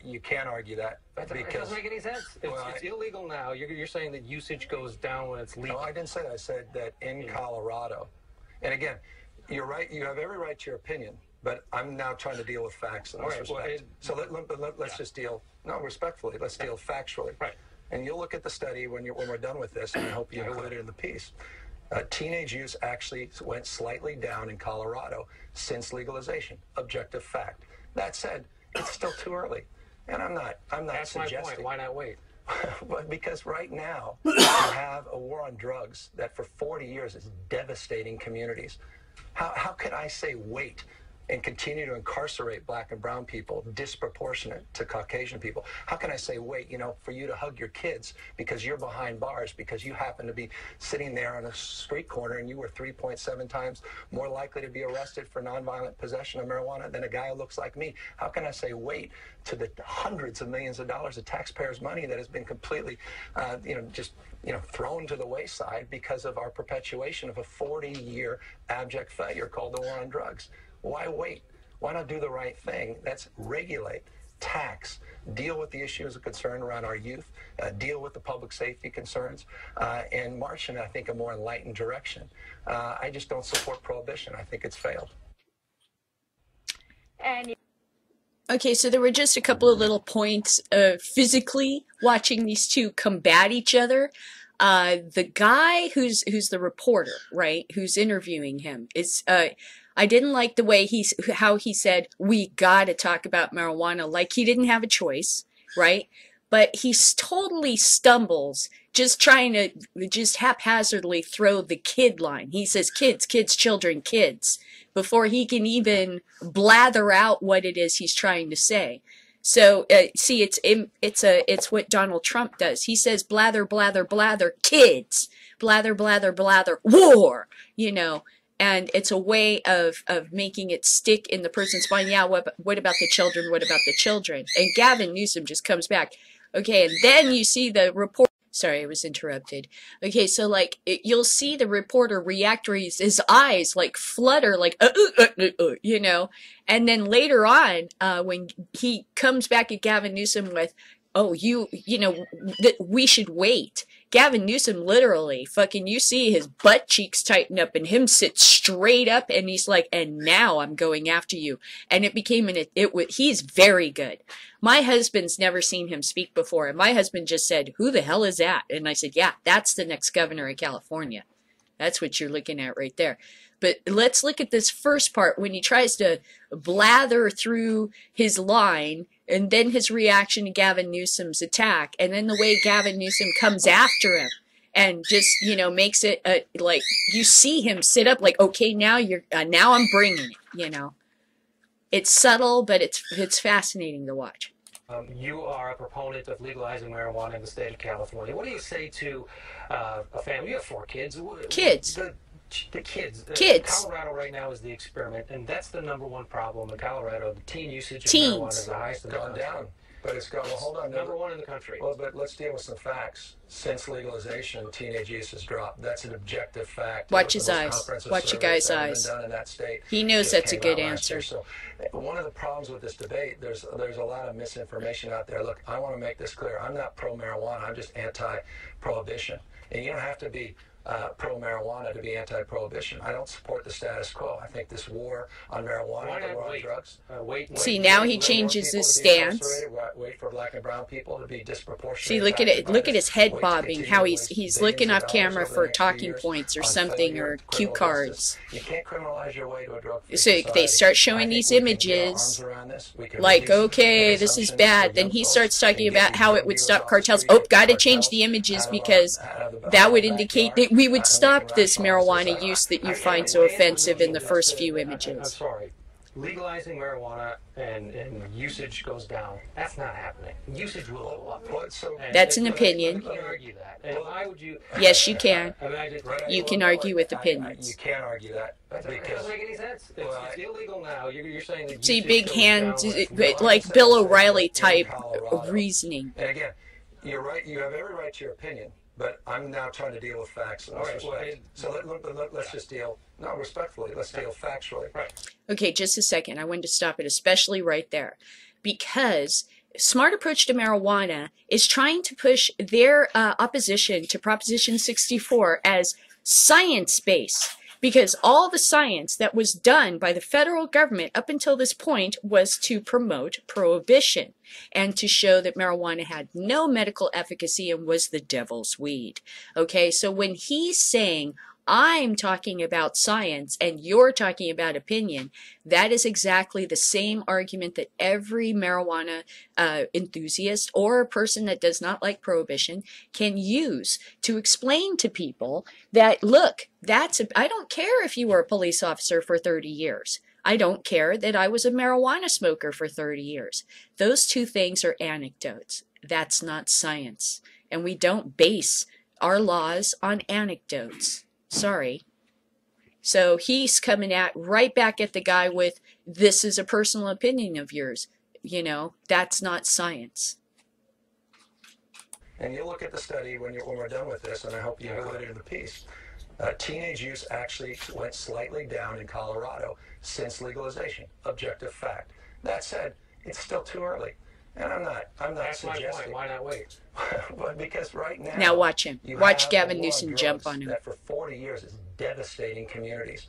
You can't argue that because it doesn't make any sense. It's illegal now. You're saying that usage goes down when it's legal. No, I didn't say that. I said that in Colorado. And again, you're right. You have every right to your opinion. But I'm now trying to deal with facts in this respect. So let's just deal. No, respectfully. Let's deal factually. Right. And you'll look at the study when we're done with this, and I hope you include it in the piece. Teenage use actually went slightly down in Colorado since legalization. Objective fact. That said, it's still too early. And I'm not That's my suggesting. point. Why not wait? But because right now you have a war on drugs that for 40 years is devastating communities. How could I say wait and continue to incarcerate black and brown people disproportionate to Caucasian people? How can I say wait, for you to hug your kids because you're behind bars, because you happen to be sitting there on a street corner and you were 3.7 times more likely to be arrested for nonviolent possession of marijuana than a guy who looks like me? How can I say wait to the hundreds of millions of dollars of taxpayers' money that has been completely, thrown to the wayside because of our perpetuation of a 40-year abject failure called the war on drugs? Why wait? Why not do the right thing? That's regulate, tax, deal with the issues of concern around our youth, deal with the public safety concerns, and march in, I think, a more enlightened direction. I just don't support prohibition. I think it's failed. Okay, so there were just a couple of little points of physically watching these two combat each other. The guy who's the reporter, right, who's interviewing him, is I didn't like the way how he said, we gotta talk about marijuana, like he didn't have a choice, right? But he totally stumbles just trying to just haphazardly throw the kid line. He says kids, kids, children, kids, before he can even blather out what it is he's trying to say. So, see, it's what Donald Trump does. He says blather, blather, blather, kids, blather, blather, blather, war, and it's a way of making it stick in the person's mind. Yeah, what about the children? What about the children? And Gavin Newsom just comes back. Okay, and then you see the report. Sorry, I was interrupted. Okay, so you'll see the reporter react, or his eyes flutter, and then later on, when he comes back at Gavin Newsom with, oh, we should wait. Gavin Newsom literally you see his butt cheeks tighten up and him sit straight up and he's like, and now I'm going after you. And it became he's very good. My husband's never seen him speak before. And my husband just said, who the hell is that? And I said, yeah, that's the next governor of California. That's what you're looking at right there. But let's look at this first part when he tries to blather through his line, and then his reaction to Gavin Newsom's attack, and then the way Gavin Newsom comes after him and just, makes it you see him sit up okay, now now I'm bringing it, It's subtle, but it's fascinating to watch. You are a proponent of legalizing marijuana in the state of California. What do you say to a family? You have 4 kids. Kids. The kids. Kids. Colorado right now is the experiment, and that's the #1 problem in Colorado. The teen usage of Teens. marijuana is the highest in the country. Gone down. But it's gone. Well, hold on. #1 in the country. Well, but let's deal with some facts. Since legalization, teenage use has dropped. That's an objective fact. Watch his eyes. Watch your guy's eyes. Done in that state. He knows that's a good answer. So one of the problems with this debate, there's a lot of misinformation out there. Look, I want to make this clear. I'm not pro-marijuana. I'm just anti-prohibition. And you don't have to be pro-marijuana to be anti-prohibition. I don't support the status quo. I think this war on marijuana, the war on drugs. See, now he changes his stance. Wait for black and brown people to be disproportionate. See, look at it. Look at his head bobbing. How he's looking off camera for talking points or something, or cue cards. You can't criminalize your way to a drug-free So they start showing these images, okay, this is bad. Then he starts talking about how it would stop cartels. Oh, got to change the images because that would indicate that we would stop this marijuana use that you find so offensive in the first few I'm images. sorry. Legalizing marijuana and usage goes down. That's not happening. Usage will go up. That's an opinion. You can argue that. And why would you? Yes, you can. Imagine, You can argue with opinions. You can't argue that. It doesn't make any sense. It's illegal now. You're saying that See, usage big goes hands, down. like Bill O'Reilly type reasoning. And again, you're right. You have every right to your opinion. But I'm now trying to deal with facts. And respect. So let's just deal, respectfully, let's deal factually. Right. Okay, just a second. I wanted to stop it, especially right there. Because Smart Approach to Marijuana is trying to push their opposition to Proposition 64 as science-based. Because all the science that was done by the federal government up until this point was to promote prohibition and to show that marijuana had no medical efficacy and was the devil's weed. Okay, so when he's saying, I'm talking about science and you're talking about opinion, that is exactly the same argument that every marijuana enthusiast or a person that does not like prohibition can use to explain to people that, look, I don't care if you were a police officer for 30 years. I don't care that I was a marijuana smoker for 30 years. Those two things are anecdotes. That's not science. And we don't base our laws on anecdotes. Sorry. So he's coming right back at the guy with, this is a personal opinion of yours. You know, that's not science. And you look at the study when we're done with this, and I hope you include it in the piece. Teenage use actually went slightly down in Colorado since legalization. Objective fact. That said, it's still too early. And I'm not That's suggesting. my point. Why not wait? But because right now. Now watch him. Watch Gavin Newsom jump on him. That for 40 years is devastating communities.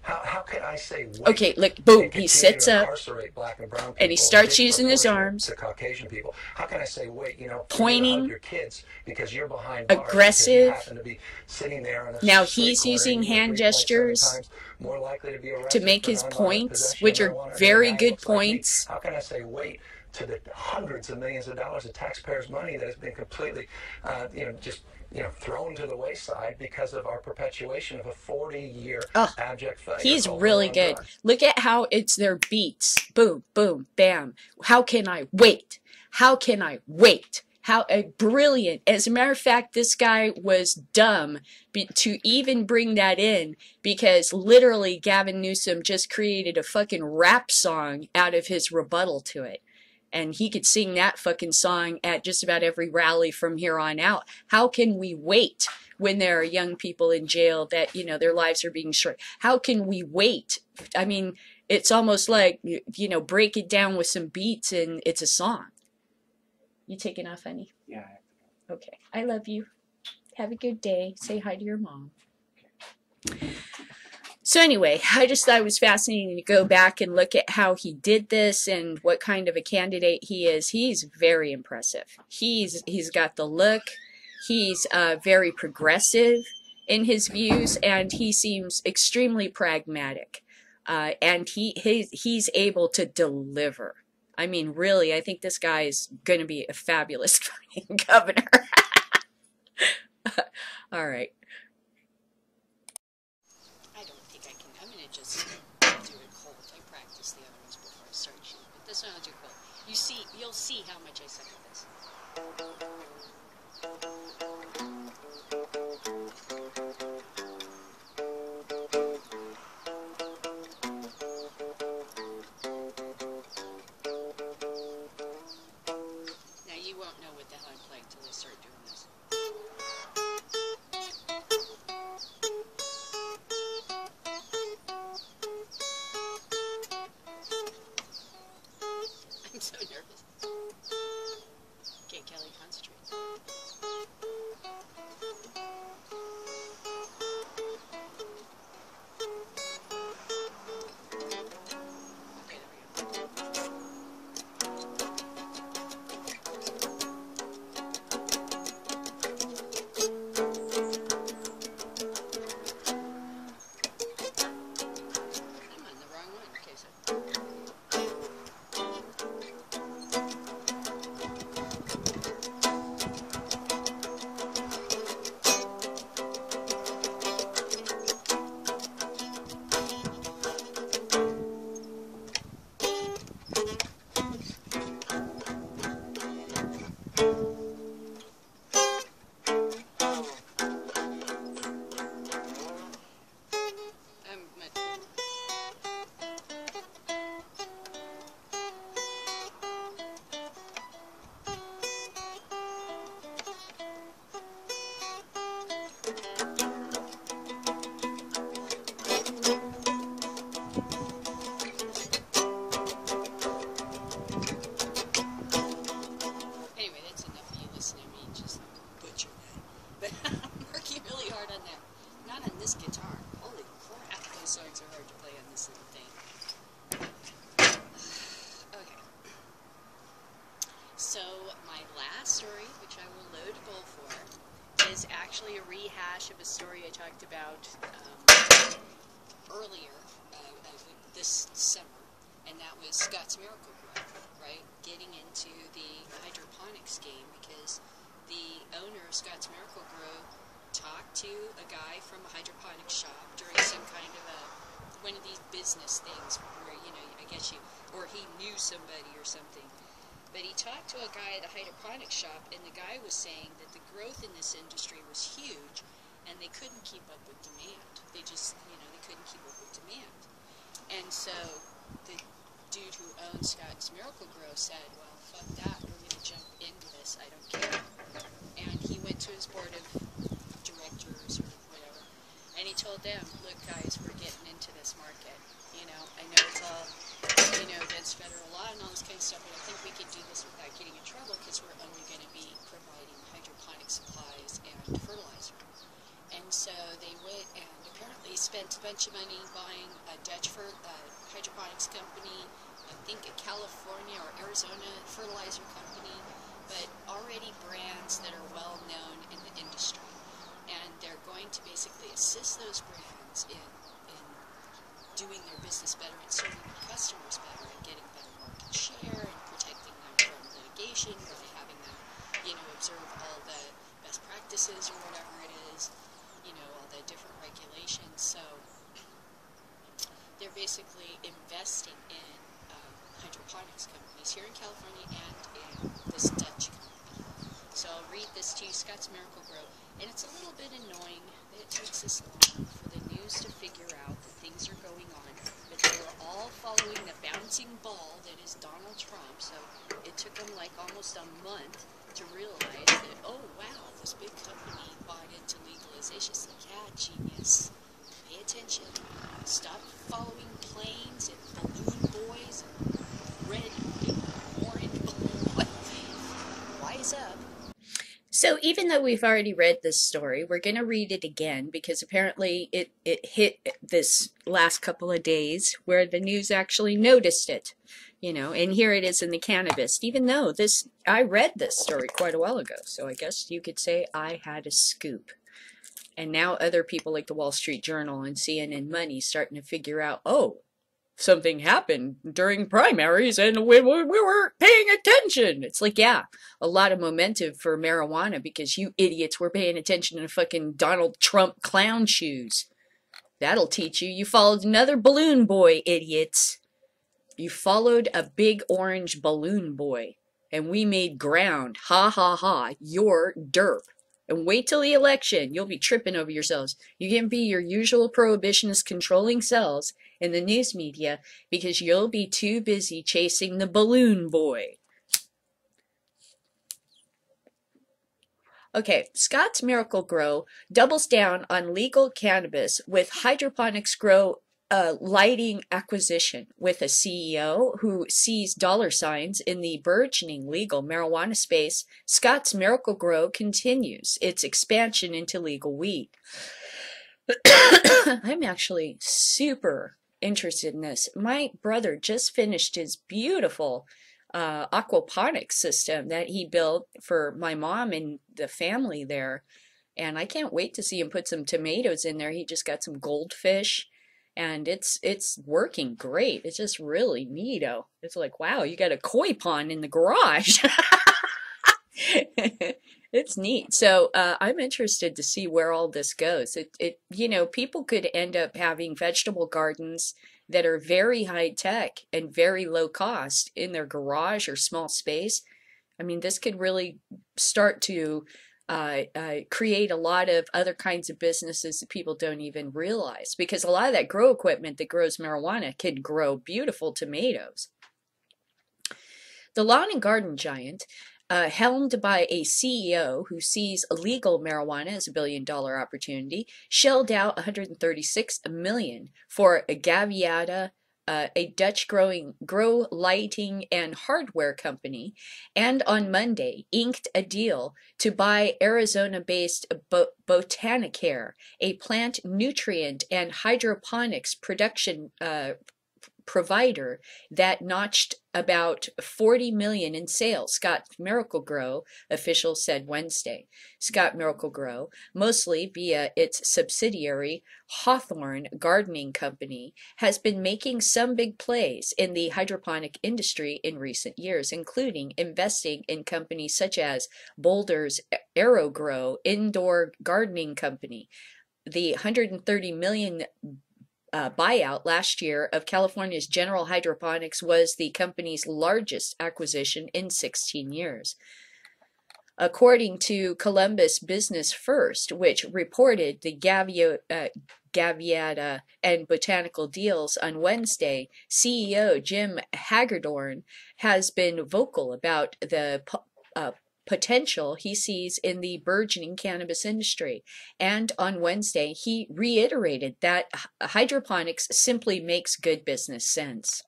How can I say wait? Okay, look, boom, he sits up black and, brown and he starts using his arms. To Caucasian people. How can I say wait, pointing, your kids because you're behind bars, aggressive. you happen to be sitting there on a now he's using hand gestures more likely to be to make his points, which are very good points. How can I say wait to the hundreds of millions of dollars of taxpayers' money that has been completely, thrown to the wayside because of our perpetuation of a 40-year abject failure. He's really good. Look at how it's their beats. Boom, boom, bam. How can I wait? How can I wait? How brilliant. As a matter of fact, this guy was dumb to even bring that in because literally Gavin Newsom just created a fucking rap song out of his rebuttal to it. And he could sing that fucking song at just about every rally from here on out. How can we wait when there are young people in jail that, their lives are being short? How can we wait? I mean, it's almost like, break it down with some beats and it's a song. You taking off, honey? Yeah. Okay. I love you. Have a good day. Say hi to your mom. So anyway, I just thought it was fascinating to go back and look at how he did this and what kind of a candidate he is. He's very impressive. He's got the look. He's very progressive in his views, and he seems extremely pragmatic. And he's able to deliver. I mean, really, I think this guy is going to be a fabulous fucking governor. All right. Just do it cold. I practiced the other ones before I started shooting, but this one I'll do cold. You'll see how much I suck at this. Now you won't know what the hell I'm playing until I start doing this. I'm so nervous. Okay, Kelly, concentrate. Okay, there we go. I'm on the wrong one. Okay, so. Anyway, that's enough of you listening to me just butcher that. But I'm working really hard on that. Not on this guitar. Holy crap, those songs are hard to play on this little thing. Okay. So, my last story, which I will load a bowl for, is actually a rehash of a story I talked about earlier this summer, and that was Scott's Miracle-Gro, right? Getting into the hydroponics game because the owner of Scott's Miracle-Gro talked to a guy from a hydroponics shop during some kind of one of these business things where, you know, I guess or he knew somebody or something. But he talked to a guy at a hydroponics shop, and the guy was saying that the growth in this industry was huge, and they couldn't keep up with demand. They just, you know, they couldn't keep up with demand. And so the dude who owns Scott's Miracle-Gro said, well, fuck that, we're going to jump into this, I don't care. And he went to his board of directors or whatever, and he told them, look guys, we're getting into this market. You know, I know it's all, you know, against federal law and all this kind of stuff, but I think we can do this without getting in trouble because we're only going to be providing hydroponic supplies and fertilizer. And so they went and apparently spent a bunch of money buying a Dutch hydroponics company, I think a California or Arizona fertilizer company, but already brands that are well known in the industry. And they're going to basically assist those brands in doing their business better and serving their customers better and getting better market share and protecting them from litigation by having them, you know, observe all the best practices or whatever it is, you know, all the different regulations. So they're basically investing in hydroponics companies here in California and in this Dutch company. So I'll read this to you, Scott's Miracle-Gro, and it's a little bit annoying that it takes this long for the news to figure out that things are going on, but they were all following the bouncing ball that is Donald Trump, so it took them like almost a month to realize that, oh wow, this big company bought into legalization. It's like, yeah, genius, pay attention, stop following planes and balloon boys and red and orange balloons. Wise up. So even though we've already read this story, we're going to read it again because apparently it hit this last couple of days where the news actually noticed it, you know, and here it is in the cannabis, even though I read this story quite a while ago. So I guess you could say I had a scoop. And now other people like the Wall Street Journal and CNN Money starting to figure out, oh, something happened during primaries and we weren't paying attention. It's like, yeah, a lot of momentum for marijuana because you idiots were paying attention to fucking Donald Trump clown shoes. That'll teach you. You followed another balloon boy, idiots. You followed a big orange balloon boy. And we made ground. Ha ha ha. You're derp. And wait till the election. You'll be tripping over yourselves. You can be your usual prohibitionist controlling selves in the news media because you'll be too busy chasing the balloon boy. Okay, Scott's Miracle-Gro doubles down on legal cannabis with hydroponics grow lighting acquisition with a CEO who sees dollar signs in the burgeoning legal marijuana space. Scott's Miracle-Gro continues its expansion into legal weed. I'm actually super interested in this. My brother just finished his beautiful aquaponics system that he built for my mom and the family there, and I can't wait to see him put some tomatoes in there. He just got some goldfish, and it's working great. It's just really neato. It's like, wow, you got a koi pond in the garage. It's neat. So I'm interested to see where all this goes. You know, people could end up having vegetable gardens that are very high tech and very low cost in their garage or small space. I mean, this could really start to create a lot of other kinds of businesses that people don't even realize, because a lot of that grow equipment that grows marijuana can grow beautiful tomatoes. The lawn and garden giant, helmed by a CEO who sees illegal marijuana as a billion-dollar opportunity, shelled out $136 million for a Gaviata, a Dutch grow lighting and hardware company, and on Monday inked a deal to buy Arizona-based Botanicare, a plant nutrient and hydroponics provider that notched about 40 million in sales. Scott Miracle-Gro, officials said Wednesday. Scott Miracle-Gro, mostly via its subsidiary Hawthorne Gardening Company, has been making some big plays in the hydroponic industry in recent years, including investing in companies such as Boulder's AeroGrow indoor gardening company. The 130 million buyout last year of California's General Hydroponics was the company's largest acquisition in 16 years. According to Columbus Business First, which reported the Gaviota and Botanical deals on Wednesday, CEO Jim Hagedorn has been vocal about the potential he sees in the burgeoning cannabis industry. And on Wednesday, he reiterated that hydroponics simply makes good business sense.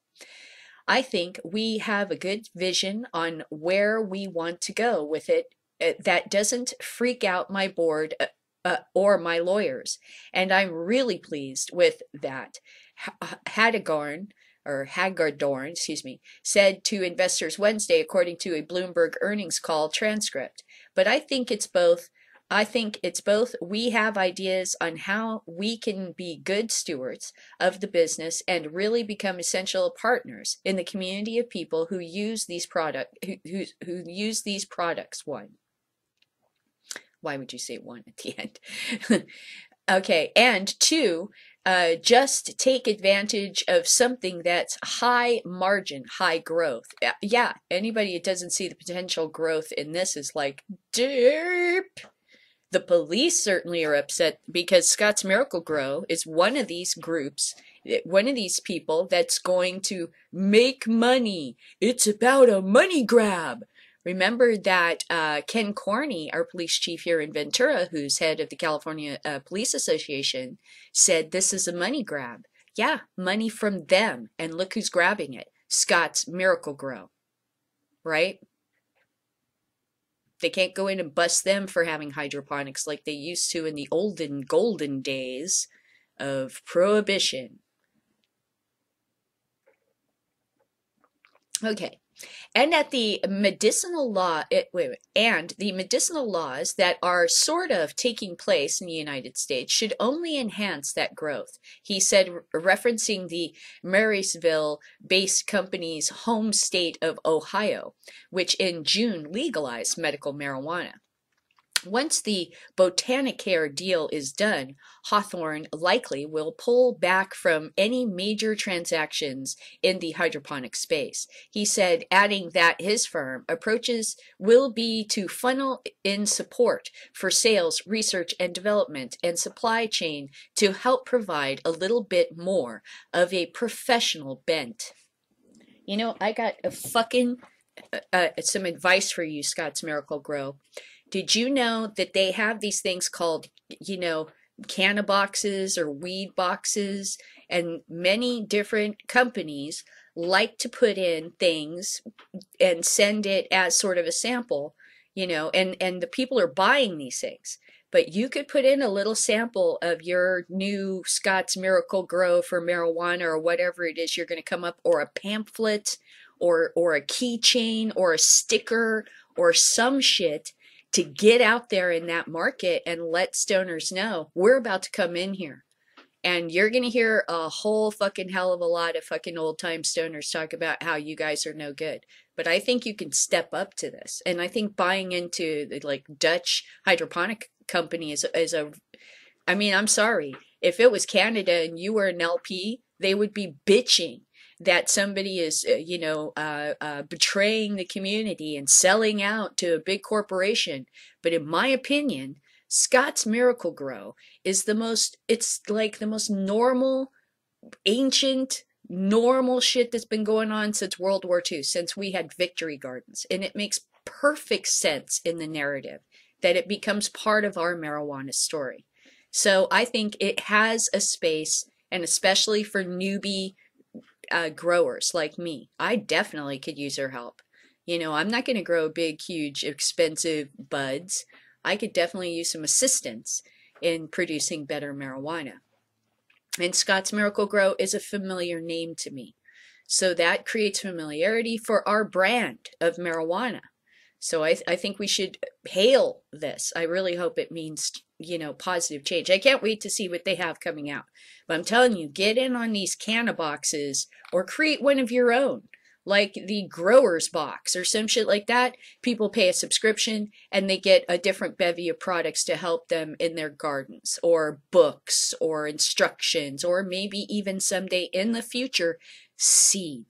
I think we have a good vision on where we want to go with it that doesn't freak out my board or my lawyers. And I'm really pleased with that. Hagedorn, said to investors Wednesday, according to a Bloomberg earnings call transcript. But I think it's both. We have ideas on how we can be good stewards of the business and really become essential partners in the community of people who use these who use these products. One. Why would you say one at the end? Okay, and two, just take advantage of something that's high margin, high growth. Yeah, anybody that doesn't see the potential growth in this is like, derp. The police certainly are upset because Scott's Miracle-Gro is one of these groups, one of these people that's going to make money. It's about a money grab. Remember that Ken Corney, our police chief here in Ventura, who's head of the California Police Association, said this is a money grab. Yeah, money from them. And look who's grabbing it. Scott's Miracle-Gro. Right? They can't go in and bust them for having hydroponics like they used to in the olden golden days of prohibition. Okay. And at the medicinal law, the medicinal laws that are sort of taking place in the United States should only enhance that growth, he said, referencing the Marysville-based company's home state of Ohio, which in June legalized medical marijuana. Once the Botanicare deal is done, Hawthorne likely will pull back from any major transactions in the hydroponic space. He said, adding that his firm approaches will be to funnel in support for sales, research and development, and supply chain to help provide a little bit more of a professional bent. You know, I got a fucking some advice for you, Scott's Miracle-Gro. Did you know that they have these things called, canna boxes or weed boxes, and many different companies like to put in things and send it as sort of a sample, and the people are buying these things. But you could put in a little sample of your new Scott's Miracle-Gro for marijuana or whatever it is you're going to come up, or a pamphlet or a keychain or a sticker or some shit, to get out there in that market and let stoners know we're about to come in here. And you're going to hear a whole fucking hell of a lot of fucking old time stoners talk about how you guys are no good. But I think you can step up to this. And I think buying into the Dutch hydroponic company I'm sorry. If it was Canada and you were an LP, they would be bitching that somebody is, betraying the community and selling out to a big corporation. But in my opinion, Scott's Miracle-Gro is the most normal, ancient, normal shit that's been going on since World War II, since we had victory gardens. And it makes perfect sense in the narrative that it becomes part of our marijuana story. So I think it has a space, and especially for newbie growers like me, I definitely could use her help. I'm not going to grow big, huge, expensive buds. I could definitely use some assistance in producing better marijuana. And Scott's Miracle-Gro is a familiar name to me. So that creates familiarity for our brand of marijuana. So I think we should hail this. I really hope it means, positive change. I can't wait to see what they have coming out. But I'm telling you, get in on these canna boxes or create one of your own, like the growers box or some shit like that. People pay a subscription and they get a different bevy of products to help them in their gardens, or books or instructions, or maybe even someday in the future, seed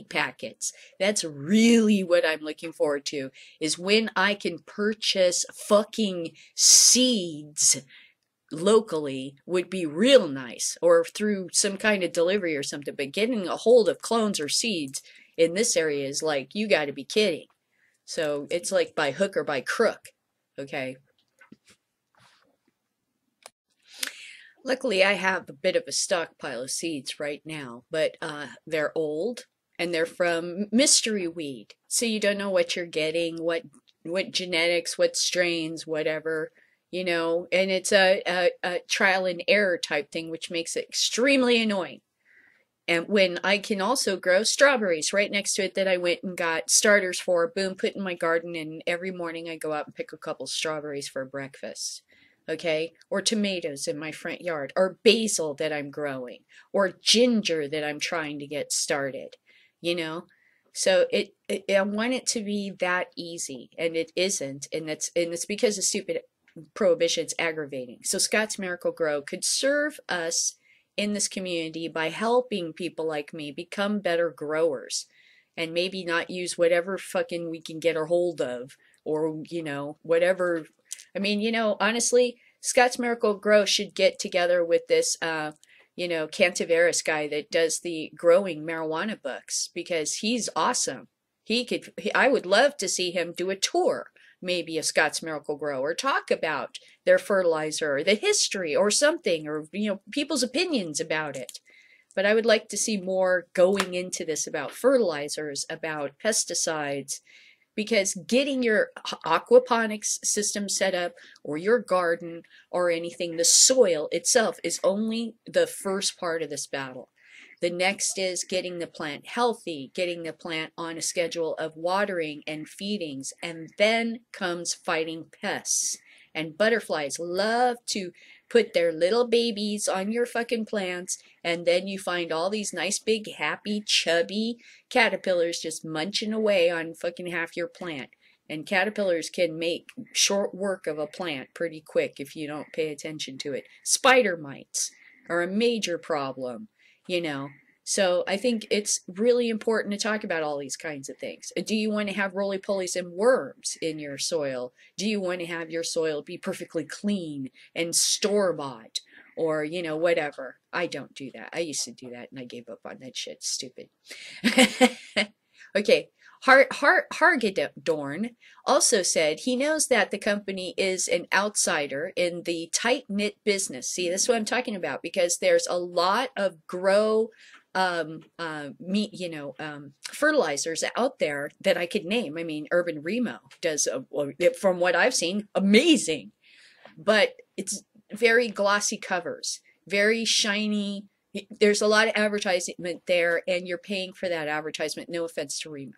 packets. That's really what I'm looking forward to, is when I can purchase fucking seeds locally would be real nice, or through some kind of delivery or something. But getting a hold of clones or seeds in this area is like, you got to be kidding. So it's like by hook or by crook. Okay. Luckily, I have a bit of a stockpile of seeds right now, but they're old and they're from mystery weed. So you don't know what you're getting, what genetics, what strains, whatever, and it's a trial and error type thing, which makes it extremely annoying. And when I can also grow strawberries right next to it that I went and got starters for, boom, put in my garden, and every morning I go out and pick a couple strawberries for breakfast. Okay, or tomatoes in my front yard, or basil that I'm growing, or ginger that I'm trying to get started, So I want it to be that easy, and it isn't, and it's because of stupid prohibition. It's aggravating. So Scott's Miracle-Gro could serve us in this community by helping people like me become better growers, and maybe not use whatever fucking we can get a hold of, or whatever. I mean, honestly, Scott's Miracle-Gro should get together with this, Cantaveras guy that does the growing marijuana books, because he's awesome. I would love to see him do a tour, maybe, of Scott's Miracle-Gro, or talk about their fertilizer, or the history, or something, or, people's opinions about it. But I would like to see more going into this about fertilizers, about pesticides, because getting your aquaponics system set up, or your garden, or anything, the soil itself is only the first part of this battle. The next is getting the plant healthy, getting the plant on a schedule of watering and feedings, and then comes fighting pests. And butterflies love to put their little babies on your fucking plants, and then you find all these nice big happy chubby caterpillars just munching away on fucking half your plant. And caterpillars can make short work of a plant pretty quick if you don't pay attention to it. Spider mites are a major problem, So I think it's really important to talk about all these kinds of things. Do you want to have roly-polies and worms in your soil? Do you want to have your soil be perfectly clean and store-bought? Or, whatever. I don't do that. I used to do that, and I gave up on that shit. Stupid. Okay. Hargadorn also said he knows that the company is an outsider in the tight-knit business. See, that's what I'm talking about, because there's a lot of fertilizers out there that I could name. I mean, Urban Remo does, from what I've seen, amazing. But it's very glossy covers, very shiny. There's a lot of advertisement there, and you're paying for that advertisement. No offense to Remo.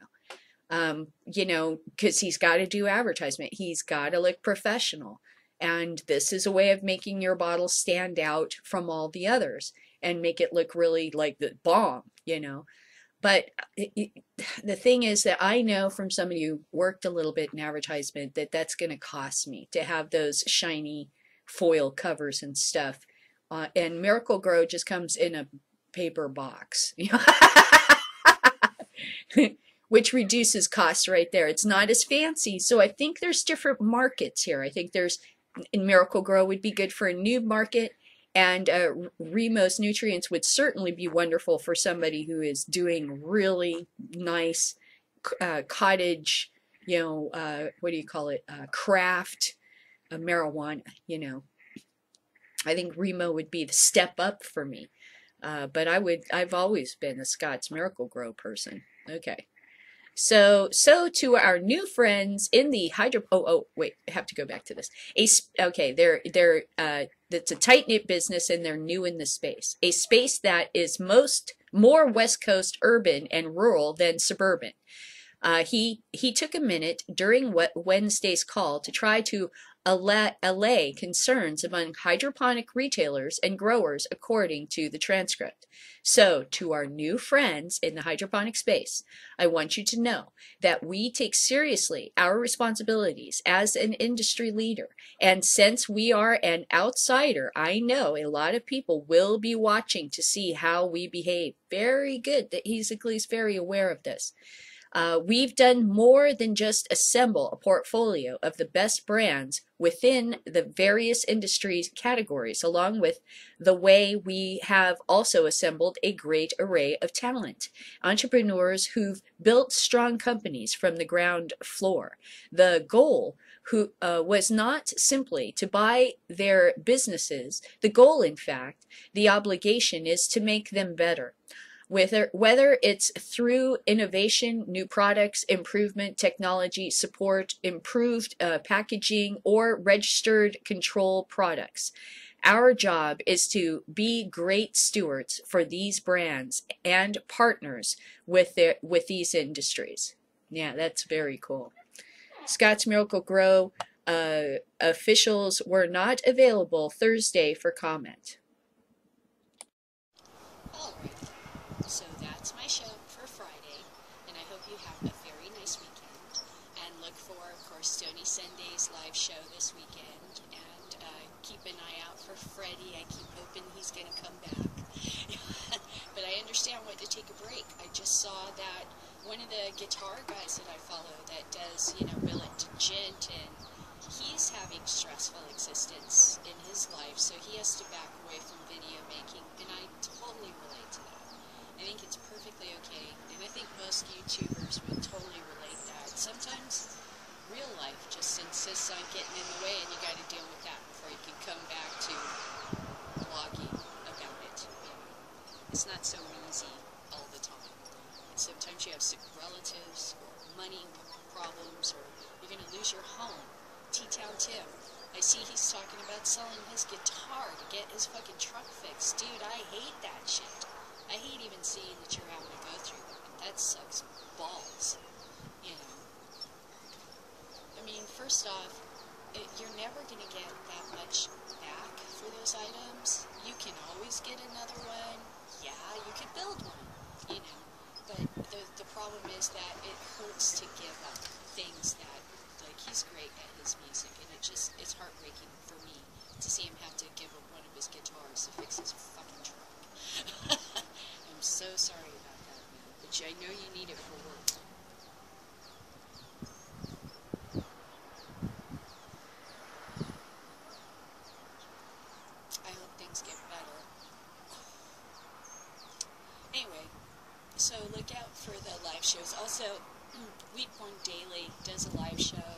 Because he's got to do advertisement. He's got to look professional. And this is a way of making your bottle stand out from all the others and make it look really like the bomb, But the thing is that I know from somebody who worked a little bit in advertisement that that's going to cost me to have those shiny foil covers and stuff. And Miracle-Gro just comes in a paper box. Which reduces costs right there. It's not as fancy. So I think there's different markets here. I think Miracle-Gro would be good for a new market, and Remo's nutrients would certainly be wonderful for somebody who is doing really nice cottage, what do you call it? Craft marijuana, I think Remo would be the step up for me. But I've always been a Scott's Miracle-Gro person. Okay. So to our new friends in the wait, I have to go back to this. Okay, that's a tight-knit business and they're new in the space. A space that is more West Coast urban and rural than suburban. He took a minute during Wednesday's call to try to allay concerns among hydroponic retailers and growers, according to the transcript. So, to our new friends in the hydroponic space, I want you to know that we take seriously our responsibilities as an industry leader. And since we are an outsider, I know a lot of people will be watching to see how we behave. Very good that he's at least very aware of this. We've done more than just assemble a portfolio of the best brands within the various industries categories, along with the way we have also assembled a great array of talent. Entrepreneurs who've built strong companies from the ground floor. The goal was not simply to buy their businesses. The goal, in fact, the obligation is to make them better. Whether it's through innovation, new products, improvement, technology, support, improved packaging, or registered control products. Our job is to be great stewards for these brands and partners with these industries. Yeah, that's very cool. Scott's Miracle-Gro officials were not available Thursday for comment. All right. So that's my show for Friday, and I hope you have a very nice weekend. And look for, of course, Stony Sunday's live show this weekend. And keep an eye out for Freddie. I keep hoping he's going to come back. But I understand when to take a break. I just saw that one of the guitar guys that I follow that does, Billet to Gent, and he's having stressful existence in his life, so he has to back away from video making, and I totally relate to that. I think it's perfectly okay, and I think most YouTubers would totally relate that. Sometimes real life just insists on getting in the way, and you got to deal with that before you can come back to blogging about it. It's not so easy all the time. And sometimes you have sick relatives, or money problems, or you're going to lose your home. T-Town Tim, I see he's talking about selling his guitar to get his fucking truck fixed. Dude, I hate that shit. I hate even seeing that you're having to go through that. That sucks balls. I mean, first off, you're never going to get that much back for those items. You can always get another one. Yeah, you could build one, But the problem is that it hurts to give up things that, like, he's great at his music, and it's heartbreaking for me to see him have to give up one of his guitars to fix his fucking truck. I'm so sorry about that, man, but I know you need it for work. I hope things get better. Anyway, so look out for the live shows. Also, Wheatborn Daily does a live show,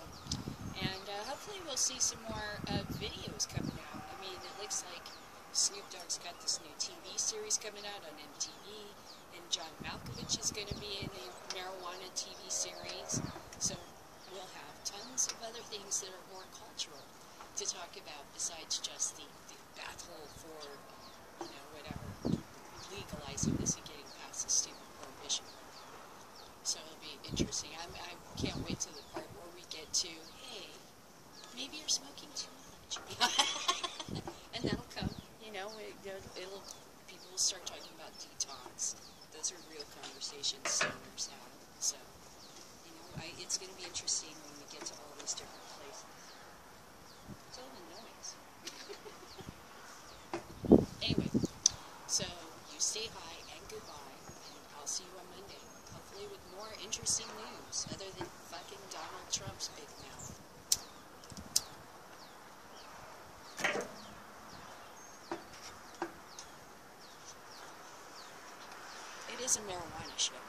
and hopefully we'll see some more videos coming out. I mean, it looks like Snoop Dogg's got this new TV series coming out on MTV, and John Malkovich is going to be in a marijuana TV series. So we'll have tons of other things that are more cultural to talk about besides just the battle for, whatever, legalizing this and getting past the stupid prohibition. So it'll be interesting. I can't wait till the part where we get to, hey, maybe you're smoking too much. And that'll come, people will start talking about detox. Those are real conversations stoners have. So, it's going to be interesting when we get to all these different places. It's all the noise. Anyway, so you stay high and goodbye, and I'll see you on Monday, hopefully with more interesting news other than fucking Donald Trump's big mouth. It is a marijuana show.